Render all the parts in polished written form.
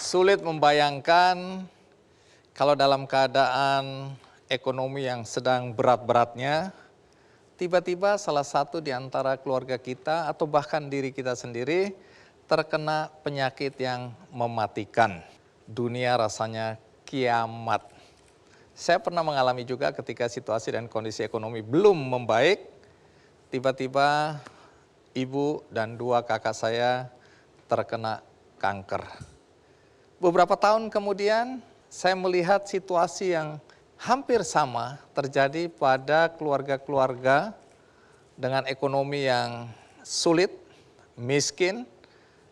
Sulit membayangkan kalau dalam keadaan ekonomi yang sedang berat-beratnya, tiba-tiba salah satu di antara keluarga kita atau bahkan diri kita sendiri terkena penyakit yang mematikan. Dunia rasanya kiamat. Saya pernah mengalami juga ketika situasi dan kondisi ekonomi belum membaik, tiba-tiba ibu dan dua kakak saya terkena kanker. Beberapa tahun kemudian, saya melihat situasi yang hampir sama terjadi pada keluarga-keluarga dengan ekonomi yang sulit, miskin,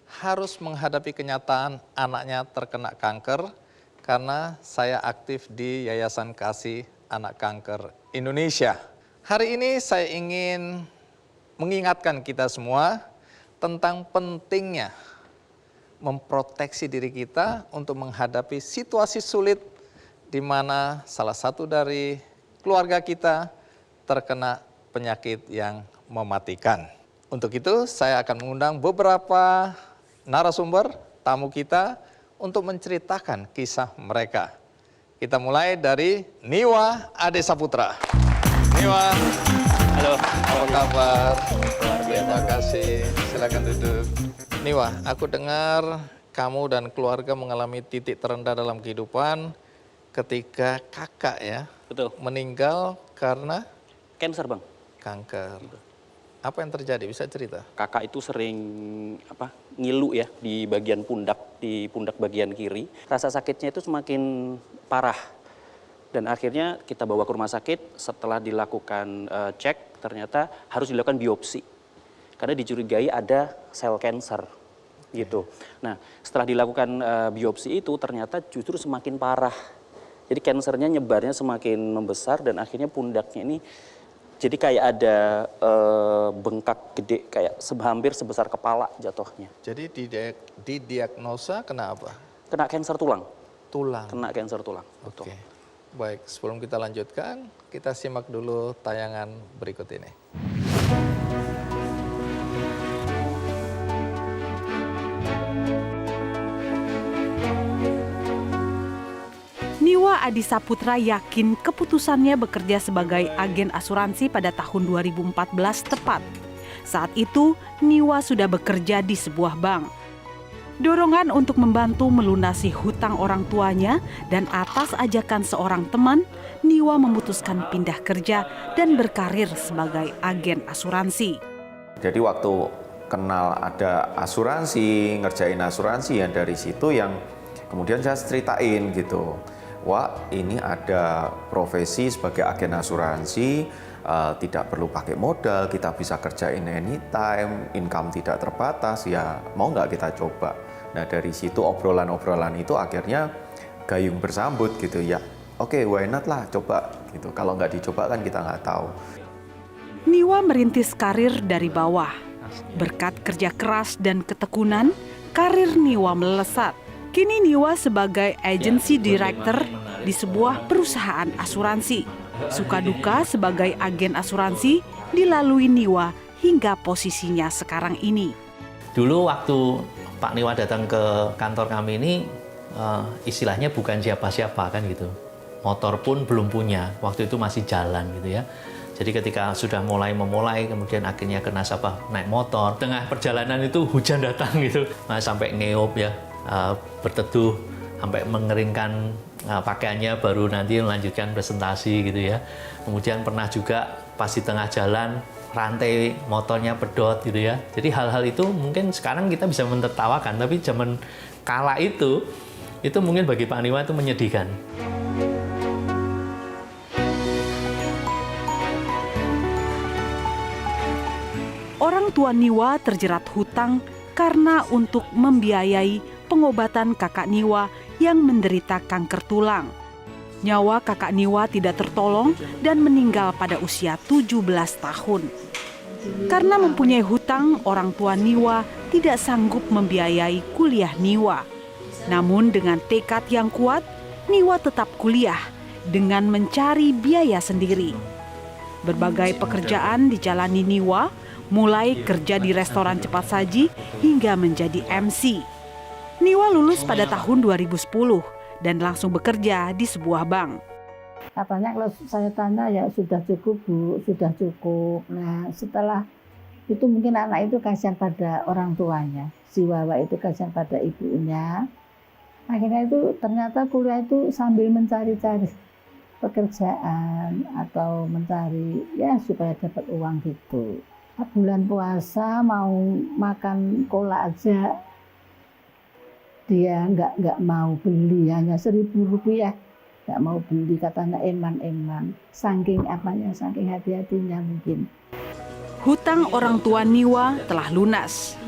harus menghadapi kenyataan anaknya terkena kanker karena saya aktif di Yayasan Kasih Anak Kanker Indonesia. Hari ini saya ingin mengingatkan kita semua tentang pentingnya memproteksi diri kita untuk menghadapi situasi sulit di mana salah satu dari keluarga kita terkena penyakit yang mematikan. Untuk itu saya akan mengundang beberapa narasumber, tamu kita untuk menceritakan kisah mereka. Kita mulai dari Niwa Ade Saputra. Niwa, halo, apa kabar? Terima kasih, silakan duduk. Niwa, aku dengar kamu dan keluarga mengalami titik terendah dalam kehidupan ketika kakak ya. Betul. Meninggal karena Cancer, Bang. Kanker. Apa yang terjadi? Bisa cerita? Kakak itu sering ngilu ya di bagian pundak, di pundak bagian kiri. Rasa sakitnya itu semakin parah. Dan akhirnya kita bawa ke rumah sakit, setelah dilakukan cek ternyata harus dilakukan biopsi. Karena dicurigai ada sel kanker gitu. Nah, setelah dilakukan biopsi itu ternyata justru semakin parah. Jadi kansernya nyebarnya semakin membesar dan akhirnya pundaknya ini jadi kayak ada bengkak gede, kayak hampir sebesar kepala jatuhnya. Jadi didiagnosa kena apa? Kena kanker tulang. Tulang. Kena kanker tulang. Betul. Oke. Baik, sebelum kita lanjutkan, kita simak dulu tayangan berikut ini. Niwa Adi Saputra yakin keputusannya bekerja sebagai agen asuransi pada tahun 2014 tepat. Saat itu, Niwa sudah bekerja di sebuah bank. Dorongan untuk membantu melunasi hutang orang tuanya dan atas ajakan seorang teman, Niwa memutuskan pindah kerja dan berkarir sebagai agen asuransi. Jadi waktu kenal ada asuransi, ngerjain asuransi ya dari situ yang kemudian saya ceritain gitu. Wah, ini ada profesi sebagai agen asuransi, tidak perlu pakai modal, kita bisa kerjain anytime, income tidak terbatas, ya mau nggak kita coba. Nah dari situ obrolan-obrolan itu akhirnya gayung bersambut gitu ya. Oke, why not lah, coba gitu. Kalau nggak dicoba kan kita nggak tahu. Niwa merintis karir dari bawah. Berkat kerja keras dan ketekunan, karir Niwa melesat. Kini Niwa sebagai agency director di sebuah perusahaan asuransi. Suka duka sebagai agen asuransi dilalui Niwa hingga posisinya sekarang ini. Dulu waktu Pak Niwa datang ke kantor kami ini, istilahnya bukan siapa-siapa kan gitu. Motor pun belum punya, waktu itu masih jalan gitu ya. Jadi ketika sudah memulai, kemudian akhirnya kena naik motor. Tengah perjalanan itu hujan datang gitu, sampai ngeop ya. Berteduh sampai mengeringkan pakaiannya baru nanti melanjutkan presentasi gitu ya. Kemudian pernah juga pas di tengah jalan rantai motornya pedot gitu ya. Jadi hal-hal itu mungkin sekarang kita bisa menertawakan, tapi zaman kala itu mungkin bagi Pak Niwa itu menyedihkan. Orang tua Niwa terjerat hutang karena untuk membiayai pengobatan kakak Niwa yang menderita kanker tulang. Nyawa kakak Niwa tidak tertolong dan meninggal pada usia 17 tahun. Karena mempunyai hutang, orang tua Niwa tidak sanggup membiayai kuliah Niwa. Namun dengan tekad yang kuat, Niwa tetap kuliah dengan mencari biaya sendiri. Berbagai pekerjaan dijalani Niwa, mulai kerja di restoran cepat saji hingga menjadi MC. Niwa lulus pada tahun 2010 dan langsung bekerja di sebuah bank. Katanya kalau saya tanya ya sudah cukup Bu, sudah cukup. Nah setelah itu mungkin anak itu kasihan pada orang tuanya. Si Wawa itu kasihan pada ibunya. Akhirnya itu ternyata kuliah itu sambil mencari-cari pekerjaan atau mencari ya supaya dapat uang gitu. Bulan puasa mau makan kolak aja dia nggak mau beli, hanya Rp1.000 nggak mau beli, katanya eman-eman, saking apanya, saking hati-hatinya mungkin. Hutang orang tua Niwa telah lunas.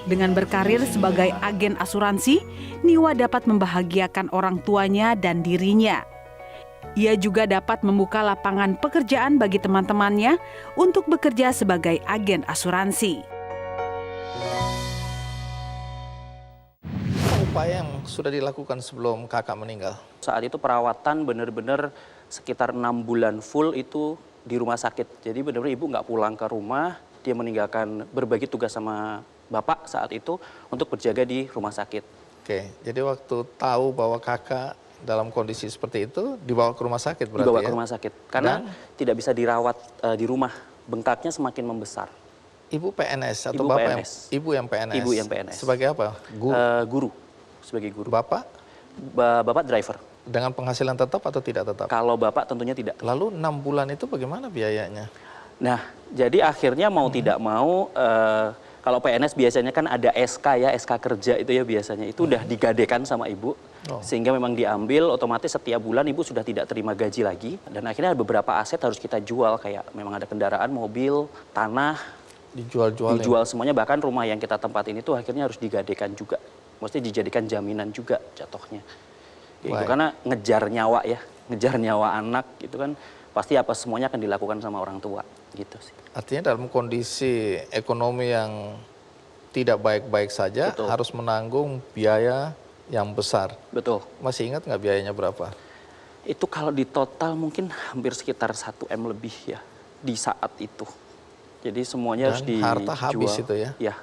Dengan berkarir sebagai agen asuransi, Niwa dapat membahagiakan orang tuanya dan dirinya. Ia juga dapat membuka lapangan pekerjaan bagi teman-temannya untuk bekerja sebagai agen asuransi. Upaya yang sudah dilakukan sebelum kakak meninggal? Saat itu perawatan benar-benar sekitar 6 bulan full itu di rumah sakit. Jadi benar-benar ibu nggak pulang ke rumah, dia meninggalkan berbagi tugas sama bapak saat itu untuk berjaga di rumah sakit. Oke, jadi waktu tahu bahwa kakak dalam kondisi seperti itu dibawa ke rumah sakit berarti Dibawa ya? ke rumah sakit, karena tidak bisa dirawat di rumah, bengkaknya semakin membesar. Ibu PNS atau Ibu bapak PNS. Ibu yang PNS? Ibu yang PNS. Sebagai apa? Guru, sebagai guru. Bapak Bapak driver. dengan penghasilan tetap atau tidak tetap? Kalau bapak tentunya tidak. Lalu 6 bulan itu bagaimana biayanya? Nah, jadi akhirnya mau tidak mau, kalau PNS biasanya kan ada SK ya, SK kerja itu ya biasanya. Itu udah digadekan sama ibu, sehingga memang diambil, otomatis setiap bulan ibu sudah tidak terima gaji lagi. Dan akhirnya beberapa aset harus kita jual, kayak memang ada kendaraan, mobil, tanah, dijual semuanya. Bahkan rumah yang kita tempatin itu akhirnya harus digadekan juga. Maksudnya dijadikan jaminan juga jatuhnya. Gitu, karena ngejar nyawa ya, ngejar nyawa anak gitu kan, pasti apa semuanya akan dilakukan sama orang tua gitu sih. Artinya dalam kondisi ekonomi yang tidak baik-baik saja, Betul. harus menanggung biaya yang besar. Betul. Masih ingat nggak biayanya berapa? Itu kalau di total mungkin hampir sekitar 1 M lebih ya di saat itu. Jadi semuanya harus dijual. Harta habis itu ya? Ya.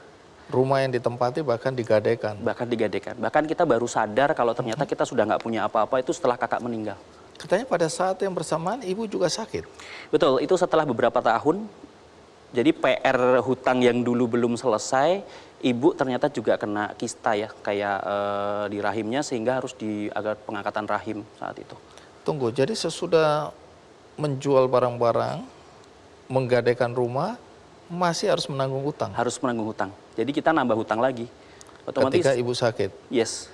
Rumah yang ditempati bahkan digadaikan? Bahkan digadekan. Bahkan kita baru sadar kalau ternyata kita sudah nggak punya apa-apa itu setelah kakak meninggal. Katanya pada saat yang bersamaan ibu juga sakit? Betul, itu setelah beberapa tahun. Jadi PR hutang yang dulu belum selesai, ibu ternyata juga kena kista ya, kayak di rahimnya, sehingga harus ada pengangkatan rahim saat itu. Tunggu, jadi sesudah menjual barang-barang, menggadaikan rumah, masih harus menanggung hutang? Harus menanggung hutang. Jadi kita nambah hutang lagi. Otomatis, ketika ibu sakit? Yes.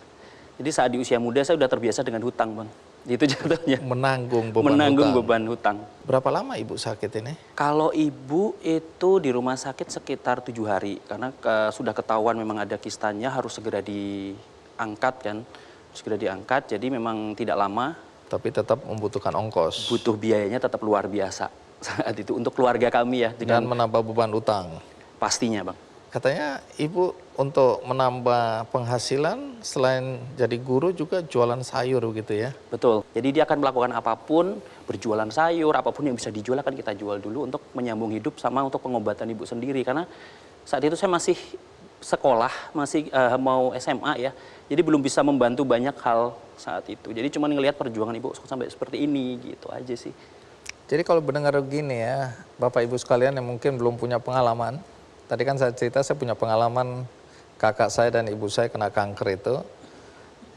Jadi saat di usia muda saya udah terbiasa dengan hutang, Bang. Itu jatuhnya. Menanggung beban Menanggung hutang? beban hutang. Berapa lama ibu sakit ini? Kalau ibu itu di rumah sakit sekitar 7 hari. Karena sudah ketahuan memang ada kistanya, harus segera diangkat kan. Segera diangkat, jadi memang tidak lama. Tapi tetap membutuhkan ongkos? Butuh biayanya tetap luar biasa saat itu. Untuk keluarga kami ya. Dan menambah beban utang? Pastinya, Bang. Katanya ibu untuk menambah penghasilan selain jadi guru juga jualan sayur gitu ya? Betul. Jadi dia akan melakukan apapun, berjualan sayur, apapun yang bisa dijual akan kita jual dulu untuk menyambung hidup sama untuk pengobatan ibu sendiri. Karena saat itu saya masih sekolah, masih mau SMA ya. Jadi belum bisa membantu banyak hal saat itu. Jadi cuma ngelihat perjuangan ibu sampai seperti ini gitu aja sih. Jadi kalau mendengar begini ya, Bapak Ibu sekalian yang mungkin belum punya pengalaman, tadi kan saya cerita saya punya pengalaman kakak saya dan ibu saya kena kanker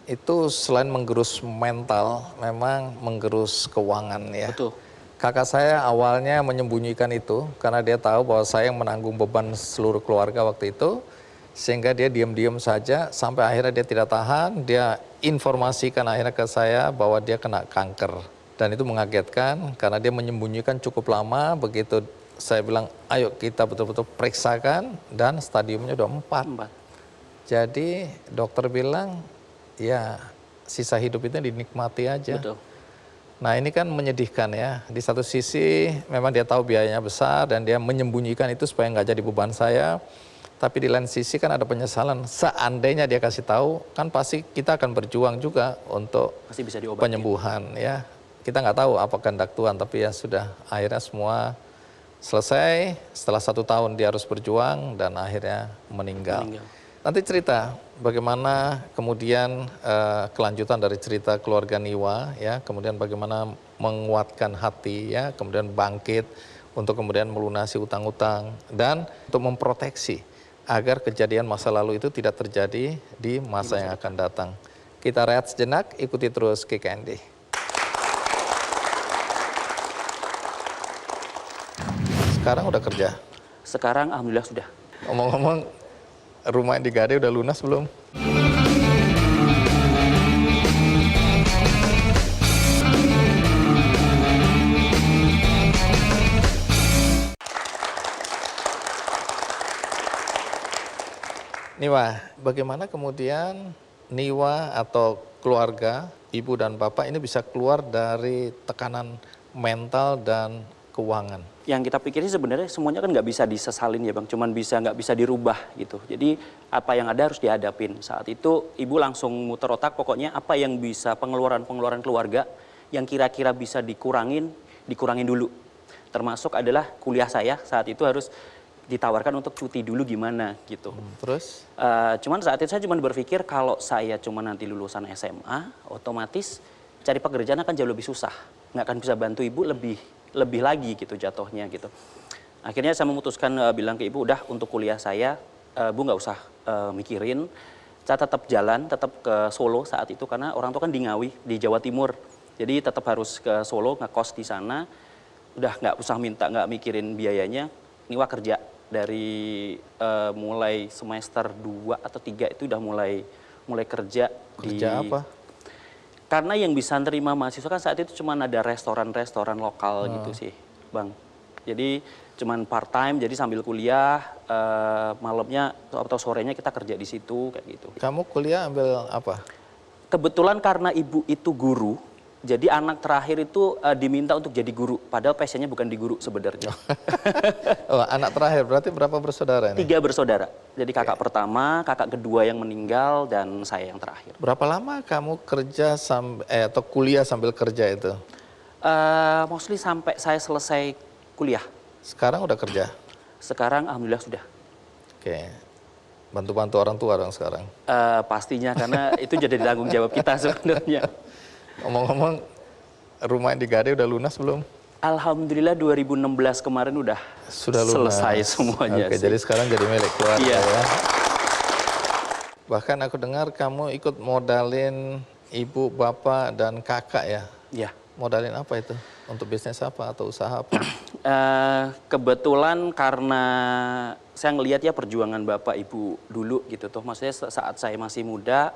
itu selain menggerus mental, memang menggerus keuangan ya. Betul. Kakak saya awalnya menyembunyikan itu karena dia tahu bahwa saya yang menanggung beban seluruh keluarga waktu itu, sehingga dia diam-diam saja sampai akhirnya dia tidak tahan, dia informasikan akhirnya ke saya bahwa dia kena kanker. Dan itu mengagetkan karena dia menyembunyikan cukup lama. Begitu saya bilang, ayo kita betul-betul periksakan, dan stadiumnya udah 4. Jadi dokter bilang, ya sisa hidup itu dinikmati aja. Betul. Nah ini kan menyedihkan ya, di satu sisi memang dia tahu biayanya besar dan dia menyembunyikan itu supaya nggak jadi beban saya. Tapi di lain sisi kan ada penyesalan, seandainya dia kasih tahu, kan pasti kita akan berjuang juga untuk Pasti bisa diobati. penyembuhan ya. Kita nggak tahu apa kehendak Tuhan, tapi ya sudah, akhirnya semua selesai. Setelah 1 tahun dia harus berjuang dan akhirnya meninggal. Nanti cerita bagaimana kemudian kelanjutan dari cerita keluarga Niwa ya, kemudian bagaimana menguatkan hati ya, kemudian bangkit untuk kemudian melunasi utang-utang dan untuk memproteksi agar kejadian masa lalu itu tidak terjadi di masa yang akan datang. Kita rehat sejenak, ikuti terus KKND. Sekarang udah kerja? Sekarang alhamdulillah sudah. Ngomong-ngomong, rumah yang digade udah lunas belum? Niwa, bagaimana kemudian Niwa atau keluarga, ibu dan bapak ini bisa keluar dari tekanan mental dan keuangan? Yang kita pikirin sebenarnya semuanya kan nggak bisa disesalin ya Bang, cuman nggak bisa dirubah gitu. Jadi apa yang ada harus dihadapin. Saat itu ibu langsung muter otak, pokoknya apa yang bisa pengeluaran keluarga yang kira-kira bisa dikurangin dulu. Termasuk adalah kuliah saya saat itu harus ditawarkan untuk cuti dulu gimana gitu. Terus? Cuman saat itu saya cuma berpikir kalau saya cuma nanti lulusan SMA, otomatis cari pekerjaan akan jauh lebih susah. Nggak akan bisa bantu ibu lebih lagi gitu jatuhnya gitu. Akhirnya saya memutuskan bilang ke ibu, udah untuk kuliah saya, bu nggak usah mikirin. Saya tetap jalan, tetap ke Solo saat itu karena orang tua kan di Ngawi, di Jawa Timur. Jadi tetap harus ke Solo, ngekos di sana. Udah nggak usah nggak mikirin biayanya. Niwa kerja dari mulai semester 2 atau 3 itu udah mulai kerja. Kerja apa? Karena yang bisa nerima mahasiswa kan saat itu cuma ada restoran-restoran lokal gitu sih, Bang. Jadi cuman part time, jadi sambil kuliah, malamnya atau sorenya kita kerja di situ kayak gitu. Kamu kuliah ambil apa? Kebetulan karena ibu itu guru, jadi anak terakhir itu diminta untuk jadi guru, padahal passionnya bukan di guru sebenarnya. Oh, anak terakhir, berarti berapa bersaudara ini? 3 bersaudara. Jadi kakak pertama, kakak kedua yang meninggal, dan saya yang terakhir. Berapa lama kamu kerja atau kuliah sambil kerja itu? Mostly sampai saya selesai kuliah. Sekarang udah kerja? Sekarang alhamdulillah sudah. Oke. Bantu-bantu orang tua dong sekarang? Pastinya, karena itu jadi tanggung jawab kita sebenarnya. Ngomong-ngomong, rumah yang digade udah lunas belum? Alhamdulillah 2016 kemarin udah selesai semuanya. Oke, sih. jadi sekarang jadi milik keluarga Iya. ya. Bahkan aku dengar kamu ikut modalin ibu, bapak, dan kakak ya? Iya. Modalin apa itu? Untuk bisnis apa atau usaha apa? Kebetulan karena saya ngelihat ya perjuangan bapak ibu dulu gitu tuh. Maksudnya saat saya masih muda,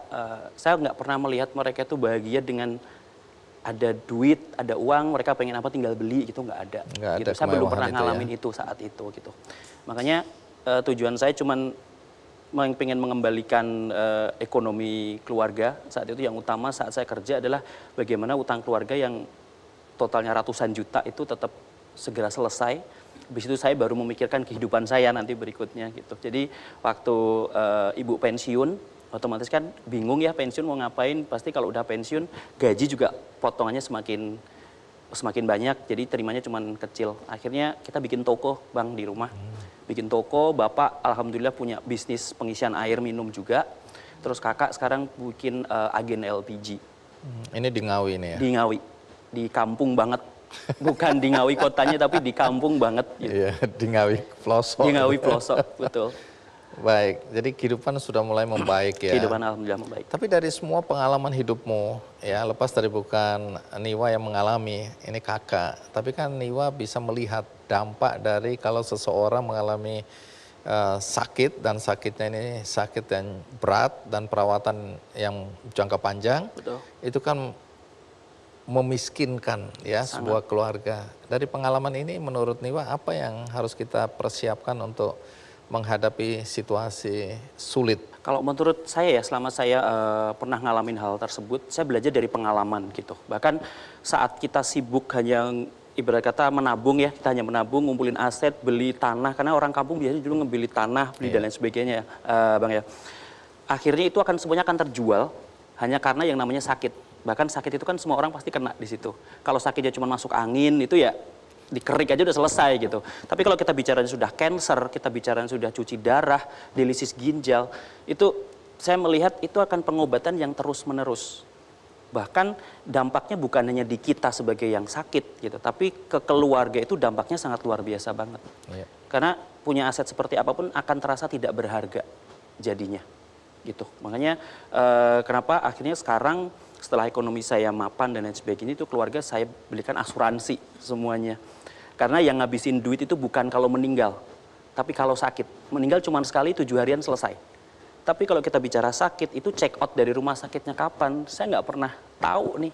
saya nggak pernah melihat mereka itu bahagia dengan ada duit, ada uang, mereka pengen apa tinggal beli gitu, nggak ada. Nggak gitu. ada Saya belum pernah kemewahan itu ngalamin itu saat itu gitu. Makanya tujuan saya cuman pengen mengembalikan ekonomi keluarga. Saat itu yang utama saat saya kerja adalah bagaimana utang keluarga yang totalnya ratusan juta itu tetap segera selesai. Habis itu saya baru memikirkan kehidupan saya nanti berikutnya gitu. Jadi waktu ibu pensiun, otomatis kan bingung ya pensiun mau ngapain. Pasti kalau udah pensiun gaji juga potongannya semakin banyak. Jadi terimanya cuma kecil. Akhirnya kita bikin toko Bang di rumah. Bikin toko, bapak alhamdulillah punya bisnis pengisian air minum juga. Terus kakak sekarang bikin agen LPG. Ini di Ngawi ini ya? Di Ngawi, di kampung banget. Bukan di Ngawi kotanya tapi di kampung banget. Gitu. Iya, di Ngawi pelosok. Di Ngawi pelosok, betul. Baik, jadi kehidupan sudah mulai membaik ya? Kehidupan alhamdulillah membaik. Tapi dari semua pengalaman hidupmu, ya lepas dari bukan Niwa yang mengalami, ini kakak. Tapi kan Niwa bisa melihat dampak dari kalau seseorang mengalami sakit, dan sakitnya ini sakit yang berat dan perawatan yang jangka panjang. Betul. Itu kan memiskinkan ya sebuah keluarga. Dari pengalaman ini menurut Niwa apa yang harus kita persiapkan untuk menghadapi situasi sulit? Kalau menurut saya ya, selama saya pernah ngalamin hal tersebut, saya belajar dari pengalaman gitu. Bahkan saat kita sibuk hanya ibarat kata menabung ya, kita hanya menabung, ngumpulin aset, beli tanah, karena orang kampung biasanya dulu ngebeli tanah, beli dan lain sebagainya ya, Bang ya. Akhirnya itu semuanya akan terjual hanya karena yang namanya sakit. Bahkan sakit itu kan semua orang pasti kena di situ. Kalau sakitnya cuma masuk angin itu ya dikerik aja udah selesai gitu. Tapi kalau kita bicara sudah cancer, kita bicara sudah cuci darah, dialisis ginjal, itu saya melihat itu akan pengobatan yang terus-menerus. Bahkan dampaknya bukan hanya di kita sebagai yang sakit gitu, tapi ke keluarga itu dampaknya sangat luar biasa banget. Iya. Karena punya aset seperti apapun akan terasa tidak berharga jadinya gitu. Makanya kenapa akhirnya sekarang setelah ekonomi saya mapan dan lain sebagainya, itu keluarga saya belikan asuransi semuanya. Karena yang ngabisin duit itu bukan kalau meninggal, tapi kalau sakit. Meninggal cuma sekali, 7 harian selesai. Tapi kalau kita bicara sakit, itu check out dari rumah sakitnya kapan, saya nggak pernah tahu nih.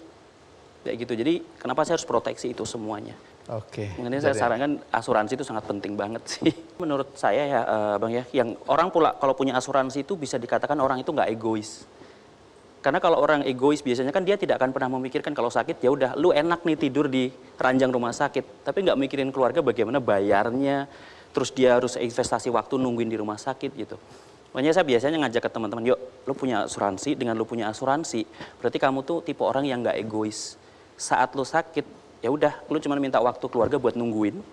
Kayak gitu, jadi kenapa saya harus proteksi itu semuanya. Oke. Makanya saya sarankan asuransi itu sangat penting banget sih. Menurut saya ya Bang ya, yang orang pula kalau punya asuransi itu bisa dikatakan orang itu nggak egois. Karena kalau orang egois biasanya kan dia tidak akan pernah memikirkan kalau sakit ya udah lu enak nih tidur di ranjang rumah sakit, tapi nggak mikirin keluarga bagaimana bayarnya, terus dia harus investasi waktu nungguin di rumah sakit gitu. Makanya saya biasanya ngajak ke teman-teman, yuk lu punya asuransi, dengan lu punya asuransi berarti kamu tuh tipe orang yang nggak egois. Saat lu sakit ya udah lu cuma minta waktu keluarga buat nungguin,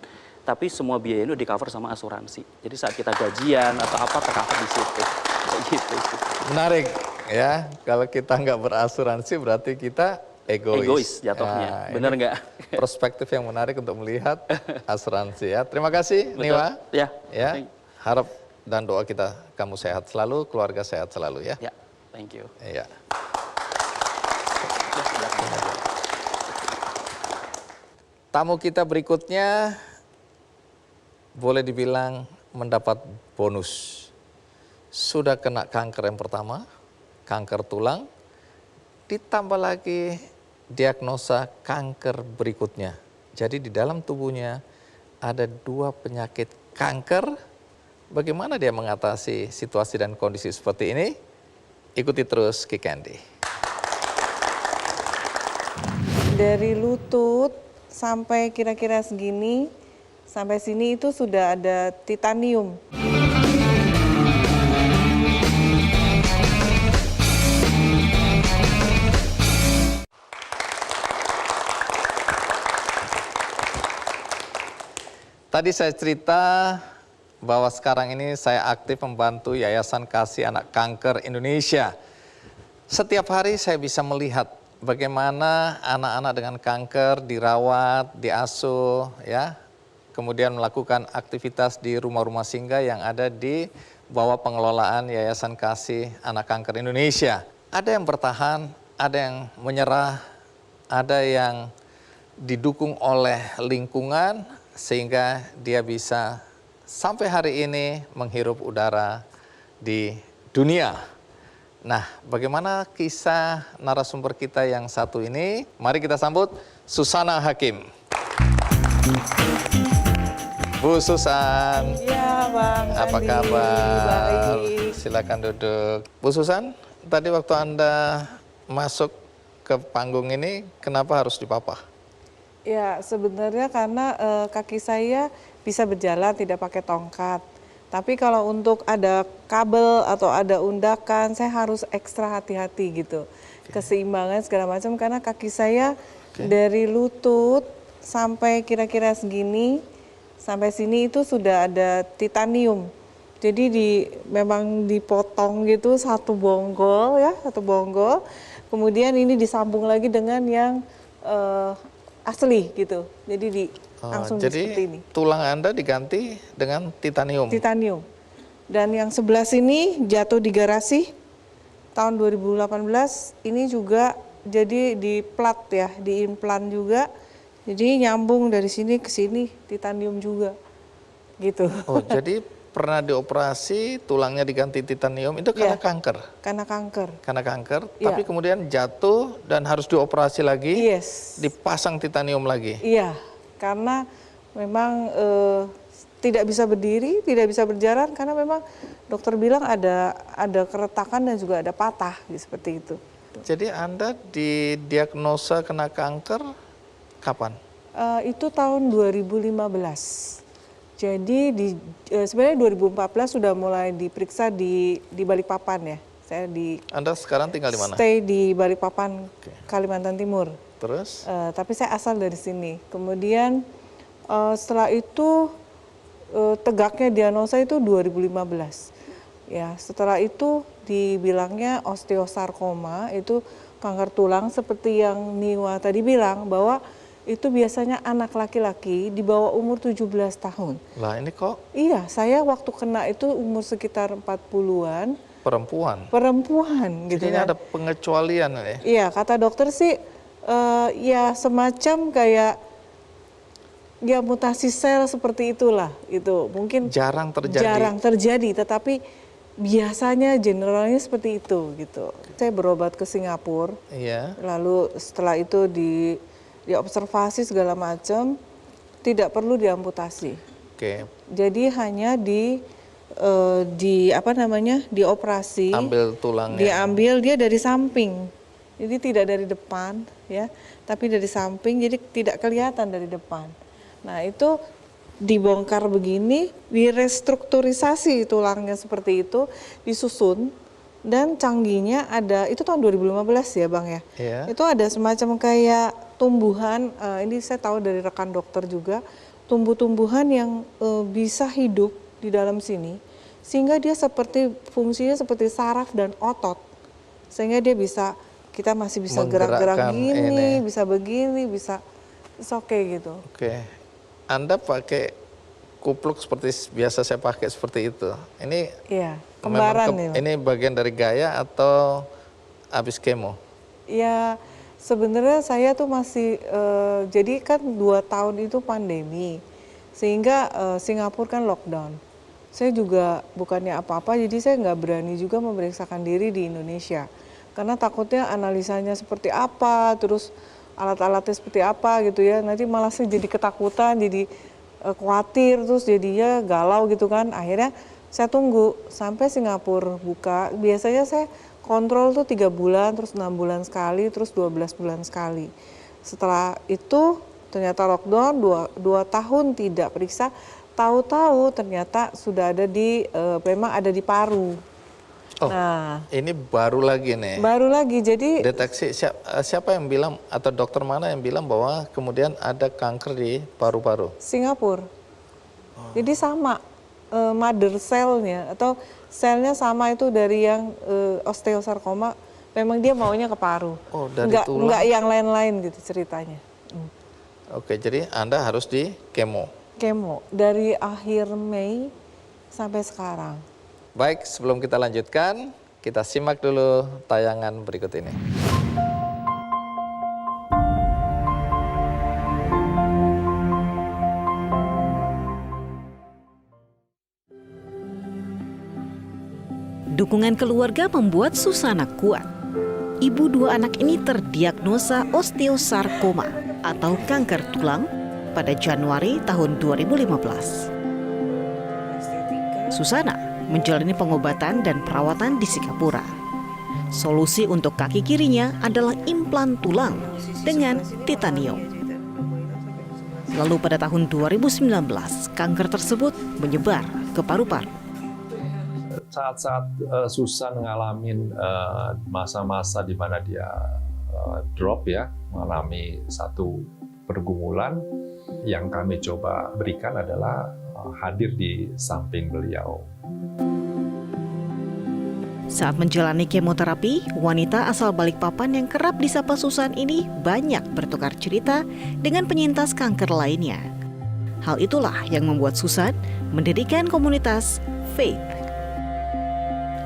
tapi semua biaya itu di cover sama asuransi. Jadi saat kita gajian atau apa tercover di situ. Kayak gitu sih. Menarik ya, kalau kita nggak berasuransi berarti kita egois. Egois jatuhnya, bener nggak? Perspektif yang menarik untuk melihat asuransi ya. Terima kasih Niwa. Ya. Ya, harap dan doa kita kamu sehat selalu, keluarga sehat selalu ya. Ya, thank you. Iya. Tamu kita berikutnya boleh dibilang mendapat bonus. Sudah kena kanker yang pertama, kanker tulang, ditambah lagi diagnosa kanker berikutnya. Jadi di dalam tubuhnya ada 2 penyakit kanker. Bagaimana dia mengatasi situasi dan kondisi seperti ini? Ikuti terus Ki Candy. Dari lutut sampai kira-kira segini, sampai sini itu sudah ada titanium. Tadi saya cerita bahwa sekarang ini saya aktif membantu Yayasan Kasih Anak Kanker Indonesia. Setiap hari saya bisa melihat bagaimana anak-anak dengan kanker dirawat, diasuh, ya, kemudian melakukan aktivitas di rumah-rumah singgah yang ada di bawah pengelolaan Yayasan Kasih Anak Kanker Indonesia. Ada yang bertahan, ada yang menyerah, ada yang didukung oleh lingkungan sehingga dia bisa sampai hari ini menghirup udara di dunia. Nah, bagaimana kisah narasumber kita yang satu ini? Mari kita sambut Susana Hakim. Bu Susan. Iya, Bang. Apa Andi. kabar? Baik. Silakan duduk. Bu Susan, tadi waktu Anda masuk ke panggung ini, kenapa harus dipapah? Ya, sebenarnya karena kaki saya bisa berjalan tidak pakai tongkat. Tapi kalau untuk ada kabel atau ada undakan, saya harus ekstra hati-hati gitu. Keseimbangan segala macam karena kaki saya dari lutut sampai kira-kira segini, sampai sini itu sudah ada titanium. Jadi memang dipotong gitu satu bonggol ya, satu bonggol. Kemudian ini disambung lagi dengan yang asli gitu. Jadi langsung jadi seperti ini. tulang Anda diganti dengan titanium. Titanium. Dan yang sebelah sini jatuh di garasi tahun 2018 ini juga jadi di plat ya, di implan juga. Jadi nyambung dari sini ke sini titanium juga. Gitu. Oh, jadi pernah dioperasi, tulangnya diganti titanium itu karena kanker. Karena kanker. Karena kanker, Iya. tapi kemudian jatuh dan harus dioperasi lagi, Yes. dipasang titanium lagi. Iya, karena memang tidak bisa berdiri, tidak bisa berjalan karena memang dokter bilang ada keretakan dan juga ada patah seperti itu. Jadi Anda didiagnosa kena kanker kapan? Itu tahun 2015. Jadi sebenarnya 2014 sudah mulai diperiksa di Balikpapan ya. Saya Anda sekarang tinggal di mana? Stay di Balikpapan, Kalimantan Timur. Terus? Tapi saya asal dari sini. Kemudian setelah itu tegaknya diagnosa itu 2015. Ya, setelah itu dibilangnya osteosarkoma, itu kanker tulang seperti yang Niwa tadi bilang bahwa itu biasanya anak laki-laki di bawah umur 17 tahun. Lah ini kok? Iya, saya waktu kena itu umur sekitar 40-an. Perempuan? Perempuan gitu Jadi ini kan. ada pengecualian ya? Iya, kata dokter sih ya semacam kayak ya mutasi sel seperti itulah. Itu mungkin Jarang terjadi? Jarang terjadi, tetapi biasanya generalnya seperti itu gitu. Saya berobat ke Singapura. Iya. Lalu setelah itu diobservasi segala macam, tidak perlu diamputasi. Oke. Jadi hanya dioperasi. Ambil tulangnya. Diambil dia dari samping. Jadi tidak dari depan ya, tapi dari samping jadi tidak kelihatan dari depan. Nah, itu dibongkar begini, direstrukturisasi tulangnya seperti itu, disusun dan canggihnya ada itu tahun 2015 ya, Bang ya. Iya. Itu ada semacam kayak tumbuhan, ini saya tahu dari rekan dokter juga, tumbuh-tumbuhan yang bisa hidup di dalam sini sehingga dia fungsinya seperti saraf dan otot. Sehingga dia kita masih bisa gerak-gerak gini, bisa begini, bisa oke gitu. Oke. Anda pakai kupluk seperti biasa saya pakai seperti itu. Ini Iya, kembaran ini bagian dari gaya atau habis kemo? Ya, sebenarnya saya tuh masih jadi kan 2 tahun itu pandemi. Sehingga Singapura kan lockdown. Saya juga bukannya apa-apa, jadi saya nggak berani juga memeriksakan diri di Indonesia. Karena takutnya analisanya seperti apa, terus alat-alatnya seperti apa gitu ya. Nanti malah saya jadi ketakutan, jadi khawatir, terus jadinya galau gitu kan. Akhirnya saya tunggu sampai Singapura buka. Biasanya saya kontrol tuh 3 bulan, terus 6 bulan sekali, terus 12 bulan sekali. Setelah itu ternyata lockdown, 2 tahun tidak periksa. Tahu-tahu ternyata sudah ada memang ada di paru. Oh, nah, ini baru lagi nih. Baru lagi, jadi deteksi siapa yang bilang atau dokter mana yang bilang bahwa kemudian ada kanker di paru-paru? Singapura. Jadi sama mother cell-nya atau selnya sama itu dari yang osteosarkoma, memang dia maunya ke paru. Oh, dari tulang. Enggak yang lain-lain gitu ceritanya. Oke, jadi Anda harus di kemo. Kemo dari akhir Mei sampai sekarang. Baik, sebelum kita lanjutkan, kita simak dulu tayangan berikut ini. Dukungan keluarga membuat Susana kuat. Ibu 2 anak ini terdiagnosa osteosarkoma atau kanker tulang pada Januari tahun 2015. Susana menjalani pengobatan dan perawatan di Singapura. Solusi untuk kaki kirinya adalah implan tulang dengan titanium. Lalu pada tahun 2019, kanker tersebut menyebar ke paru-paru. Saat-saat Susan ngalamin masa-masa di mana dia drop ya, mengalami satu pergumulan, yang kami coba berikan adalah hadir di samping beliau. Saat menjalani kemoterapi, wanita asal Balikpapan yang kerap disapa Susan ini banyak bertukar cerita dengan penyintas kanker lainnya. Hal itulah yang membuat Susan mendirikan komunitas Faith.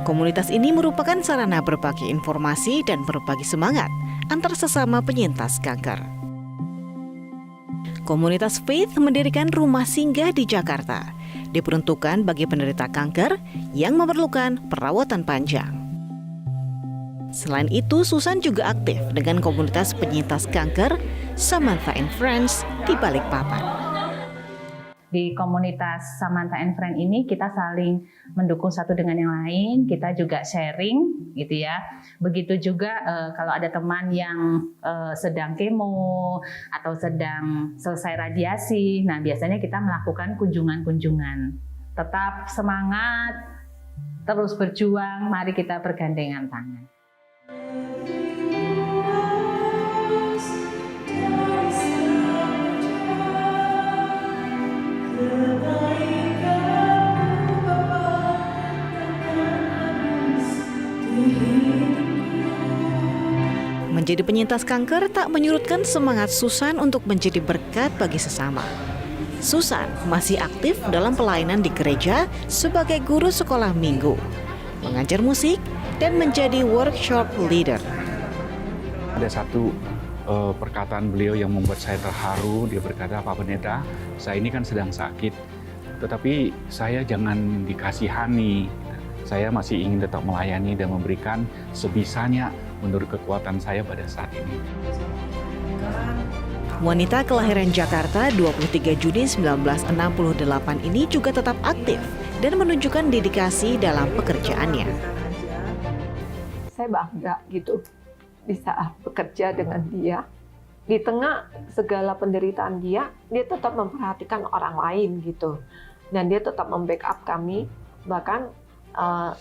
Komunitas ini merupakan sarana berbagi informasi dan berbagi semangat antar sesama penyintas kanker. Komunitas Faith mendirikan rumah singgah di Jakarta, diperuntukkan bagi penderita kanker yang memerlukan perawatan panjang. Selain itu, Susan juga aktif dengan komunitas penyintas kanker Samantha and Friends di Balikpapan. Di komunitas Samantha and Friend ini kita saling mendukung satu dengan yang lain, kita juga sharing gitu ya. Begitu juga kalau ada teman yang sedang kemo atau sedang selesai radiasi, nah biasanya kita melakukan kunjungan-kunjungan. Tetap semangat, terus berjuang, mari kita bergandengan tangan. Menjadi penyintas kanker tak menyurutkan semangat Susan untuk menjadi berkat bagi sesama. Susan masih aktif dalam pelayanan di gereja sebagai guru sekolah minggu, mengajar musik, dan menjadi workshop leader. Ada satu perkataan beliau yang membuat saya terharu. Dia berkata, Pak Pendeta, saya ini kan sedang sakit, tetapi saya jangan dikasihani. Saya masih ingin tetap melayani dan memberikan sebisanya menurut kekuatan saya pada saat ini. Wanita kelahiran Jakarta 23 Juni 1968 ini juga tetap aktif dan menunjukkan dedikasi dalam pekerjaannya. Saya bangga gitu bisa bekerja dengan dia. Di tengah segala penderitaan dia tetap memperhatikan orang lain gitu. Dan dia tetap membackup kami, bahkan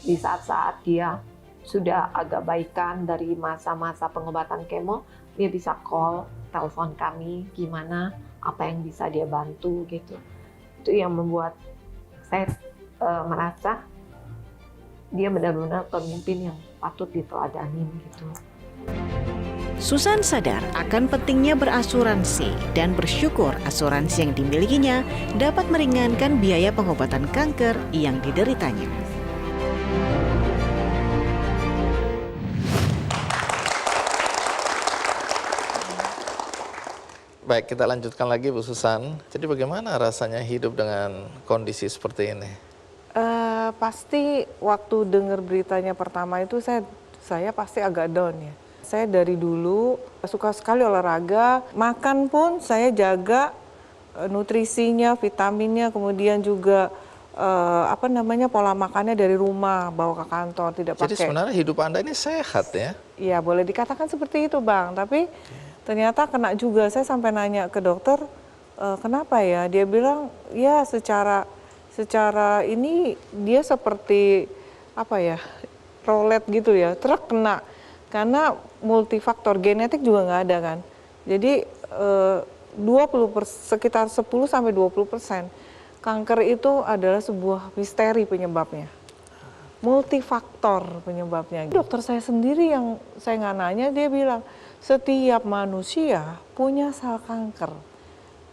di saat-saat dia sudah agak baikan dari masa-masa pengobatan kemo, dia bisa call, telepon kami, gimana, apa yang bisa dia bantu gitu. Itu yang membuat saya merasa dia benar-benar pemimpin yang patut diteladani gitu. Susan sadar akan pentingnya berasuransi dan bersyukur asuransi yang dimilikinya dapat meringankan biaya pengobatan kanker yang dideritanya. Baik, kita lanjutkan lagi Bu Susan. Jadi bagaimana rasanya hidup dengan kondisi seperti ini? Pasti waktu dengar beritanya pertama itu saya pasti agak down ya. Saya dari dulu suka sekali olahraga, makan pun saya jaga nutrisinya, vitaminnya, kemudian juga pola makannya dari rumah bawa ke kantor, tidak pakai. Jadi sebenarnya hidup Anda ini sehat ya? Iya, boleh dikatakan seperti itu Bang, tapi ternyata kena juga. Saya sampai nanya ke dokter, kenapa ya? Dia bilang, ya secara ini dia seperti roulette gitu ya, truk kena. Karena multifaktor, genetik juga nggak ada kan. Jadi sekitar 10-20% kanker itu adalah sebuah misteri penyebabnya. Multifaktor penyebabnya. Dokter saya sendiri yang saya nggak nanya, dia bilang, setiap manusia punya sel kanker.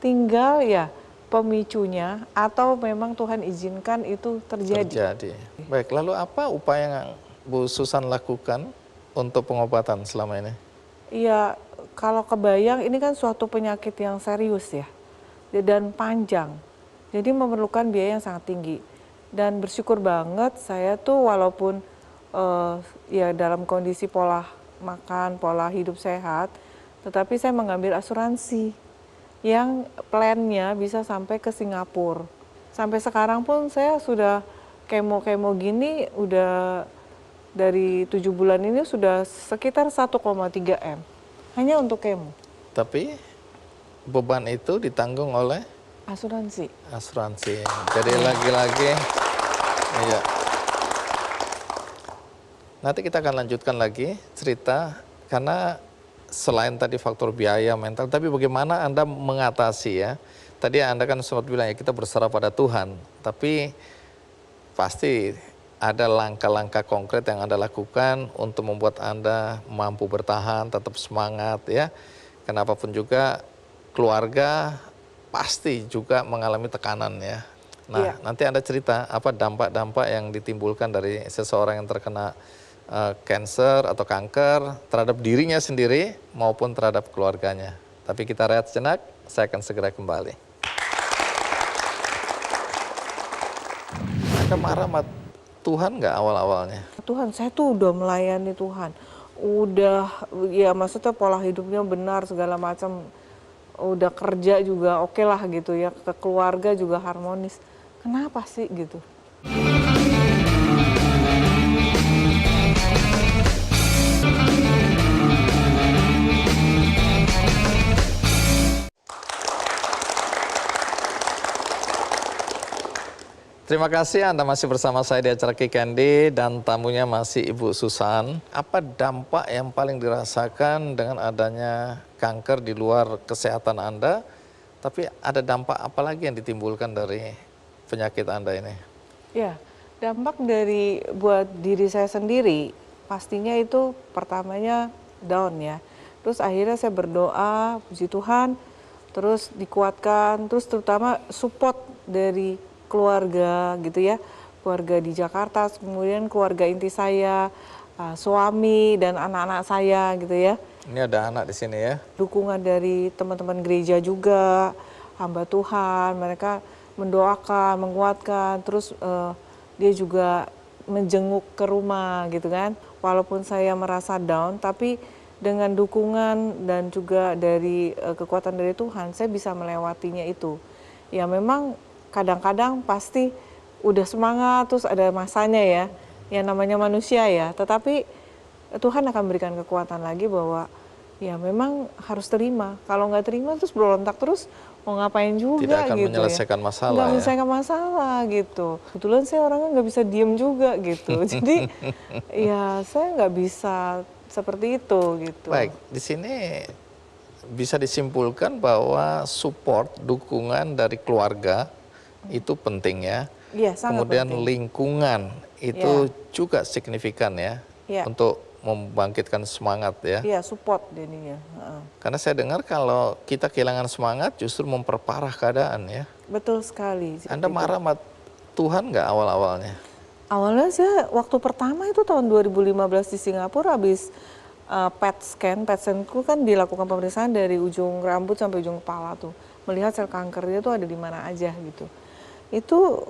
Tinggal ya pemicunya atau memang Tuhan izinkan itu terjadi. Baik, lalu apa upaya yang Bu Susan lakukan untuk pengobatan selama ini? Iya, kalau kebayang ini kan suatu penyakit yang serius ya dan panjang. Jadi memerlukan biaya yang sangat tinggi. Dan bersyukur banget saya tuh walaupun ya dalam kondisi pola makan, pola hidup sehat, tetapi saya mengambil asuransi yang plannya bisa sampai ke Singapura. Sampai sekarang pun saya sudah kemo-kemo gini, udah dari 7 bulan ini sudah sekitar 1,3 M hanya untuk kemo. Tapi beban itu ditanggung oleh asuransi. Jadi lagi-lagi, iya. Nanti kita akan lanjutkan lagi cerita, karena selain tadi faktor biaya mental, tapi bagaimana Anda mengatasi ya. Tadi Anda kan sempat bilang ya kita berserah pada Tuhan, tapi pasti ada langkah-langkah konkret yang Anda lakukan untuk membuat Anda mampu bertahan, tetap semangat ya. Kenapapun juga keluarga pasti juga mengalami tekanan ya. Nah, nanti Anda cerita apa dampak-dampak yang ditimbulkan dari seseorang yang terkena cancer atau kanker terhadap dirinya sendiri maupun terhadap keluarganya. Tapi kita rehat sejenak, saya akan segera kembali. Anda marah sama Tuhan nggak awal-awalnya? Tuhan, saya tuh udah melayani Tuhan. Udah, ya maksudnya pola hidupnya benar segala macam. udah kerja juga oke lah gitu ya, ke keluarga juga harmonis. Kenapa sih gitu? Terima kasih Anda masih bersama saya di acara Kick Candy dan tamunya masih Ibu Susan. Apa dampak yang paling dirasakan dengan adanya kanker di luar kesehatan Anda? Tapi ada dampak apa lagi yang ditimbulkan dari penyakit Anda ini? Ya, dampak dari buat diri saya sendiri pastinya itu pertamanya down ya. Terus akhirnya saya berdoa, puji Tuhan, terus dikuatkan, terus terutama support dari keluarga gitu ya, keluarga di Jakarta, kemudian keluarga inti saya, suami dan anak-anak saya gitu ya. Ini ada anak di sini ya. Dukungan dari teman-teman gereja juga, hamba Tuhan, mereka mendoakan, menguatkan, terus dia juga menjenguk ke rumah gitu kan. Walaupun saya merasa down, tapi dengan dukungan dan juga dari kekuatan dari Tuhan, saya bisa melewatinya itu. Ya memang kadang-kadang pasti udah semangat, terus ada masanya ya, yang namanya manusia ya. Tetapi Tuhan akan berikan kekuatan lagi bahwa ya memang harus terima. Kalau nggak terima terus berontak terus, mau ngapain juga Tidak akan gitu menyelesaikan ya. masalah Nggak ya. menyelesaikan masalah gitu. Kebetulan saya orangnya nggak bisa diem juga gitu. Jadi ya saya nggak bisa seperti itu gitu. Baik, di sini bisa disimpulkan bahwa support, dukungan dari keluarga itu penting ya. Iya, sangat Kemudian penting. lingkungan itu juga signifikan ya, Iya. untuk membangkitkan semangat ya. Iya, support jadinya. Karena saya dengar kalau kita kehilangan semangat justru memperparah keadaan ya. Betul sekali. Anda marah sama Tuhan nggak awal-awalnya? Awalnya saya waktu pertama itu tahun 2015 di Singapura habis PET scanku kan dilakukan pemeriksaan dari ujung rambut sampai ujung kepala tuh. Melihat sel kankernya tuh ada di mana aja gitu. Itu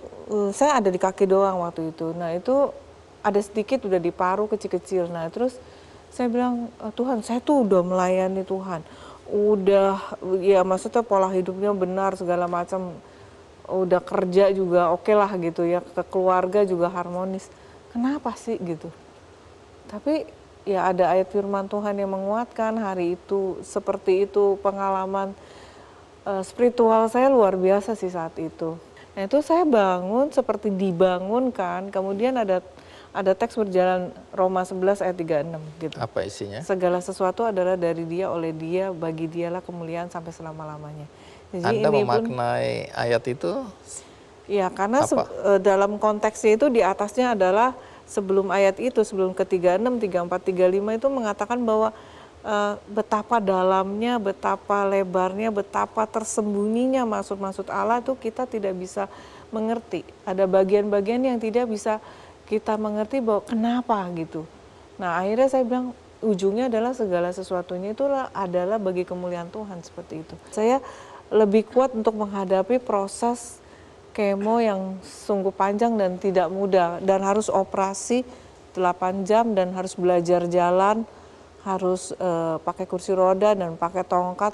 saya ada di kaki doang waktu itu. Nah itu ada sedikit udah di paru kecil-kecil. Nah terus saya bilang, Tuhan saya tuh udah melayani Tuhan. Udah ya maksudnya pola hidupnya benar segala macam. Udah kerja juga oke lah gitu ya. Ke keluarga juga harmonis. Kenapa sih gitu? Tapi ya ada ayat firman Tuhan yang menguatkan hari itu. Seperti itu pengalaman spiritual saya luar biasa sih saat itu. Nah itu saya bangun seperti dibangunkan, kemudian ada teks berjalan Roma 11 ayat 36 gitu. Apa isinya? Segala sesuatu adalah dari Dia, oleh Dia, bagi Dialah kemuliaan sampai selama-lamanya. Jadi Anda ini memaknai ayat itu? Ya karena dalam konteksnya itu di atasnya adalah sebelum ayat itu, sebelum ke 36, 34, 35 itu mengatakan bahwa betapa dalamnya, betapa lebarnya, betapa tersembunyinya maksud-maksud Allah itu kita tidak bisa mengerti. Ada bagian-bagian yang tidak bisa kita mengerti bahwa kenapa gitu. Nah akhirnya saya bilang ujungnya adalah segala sesuatunya itu adalah bagi kemuliaan Tuhan seperti itu. Saya lebih kuat untuk menghadapi proses kemo yang sungguh panjang dan tidak mudah. Dan harus operasi 8 jam dan harus belajar jalan. Harus pakai kursi roda dan pakai tongkat,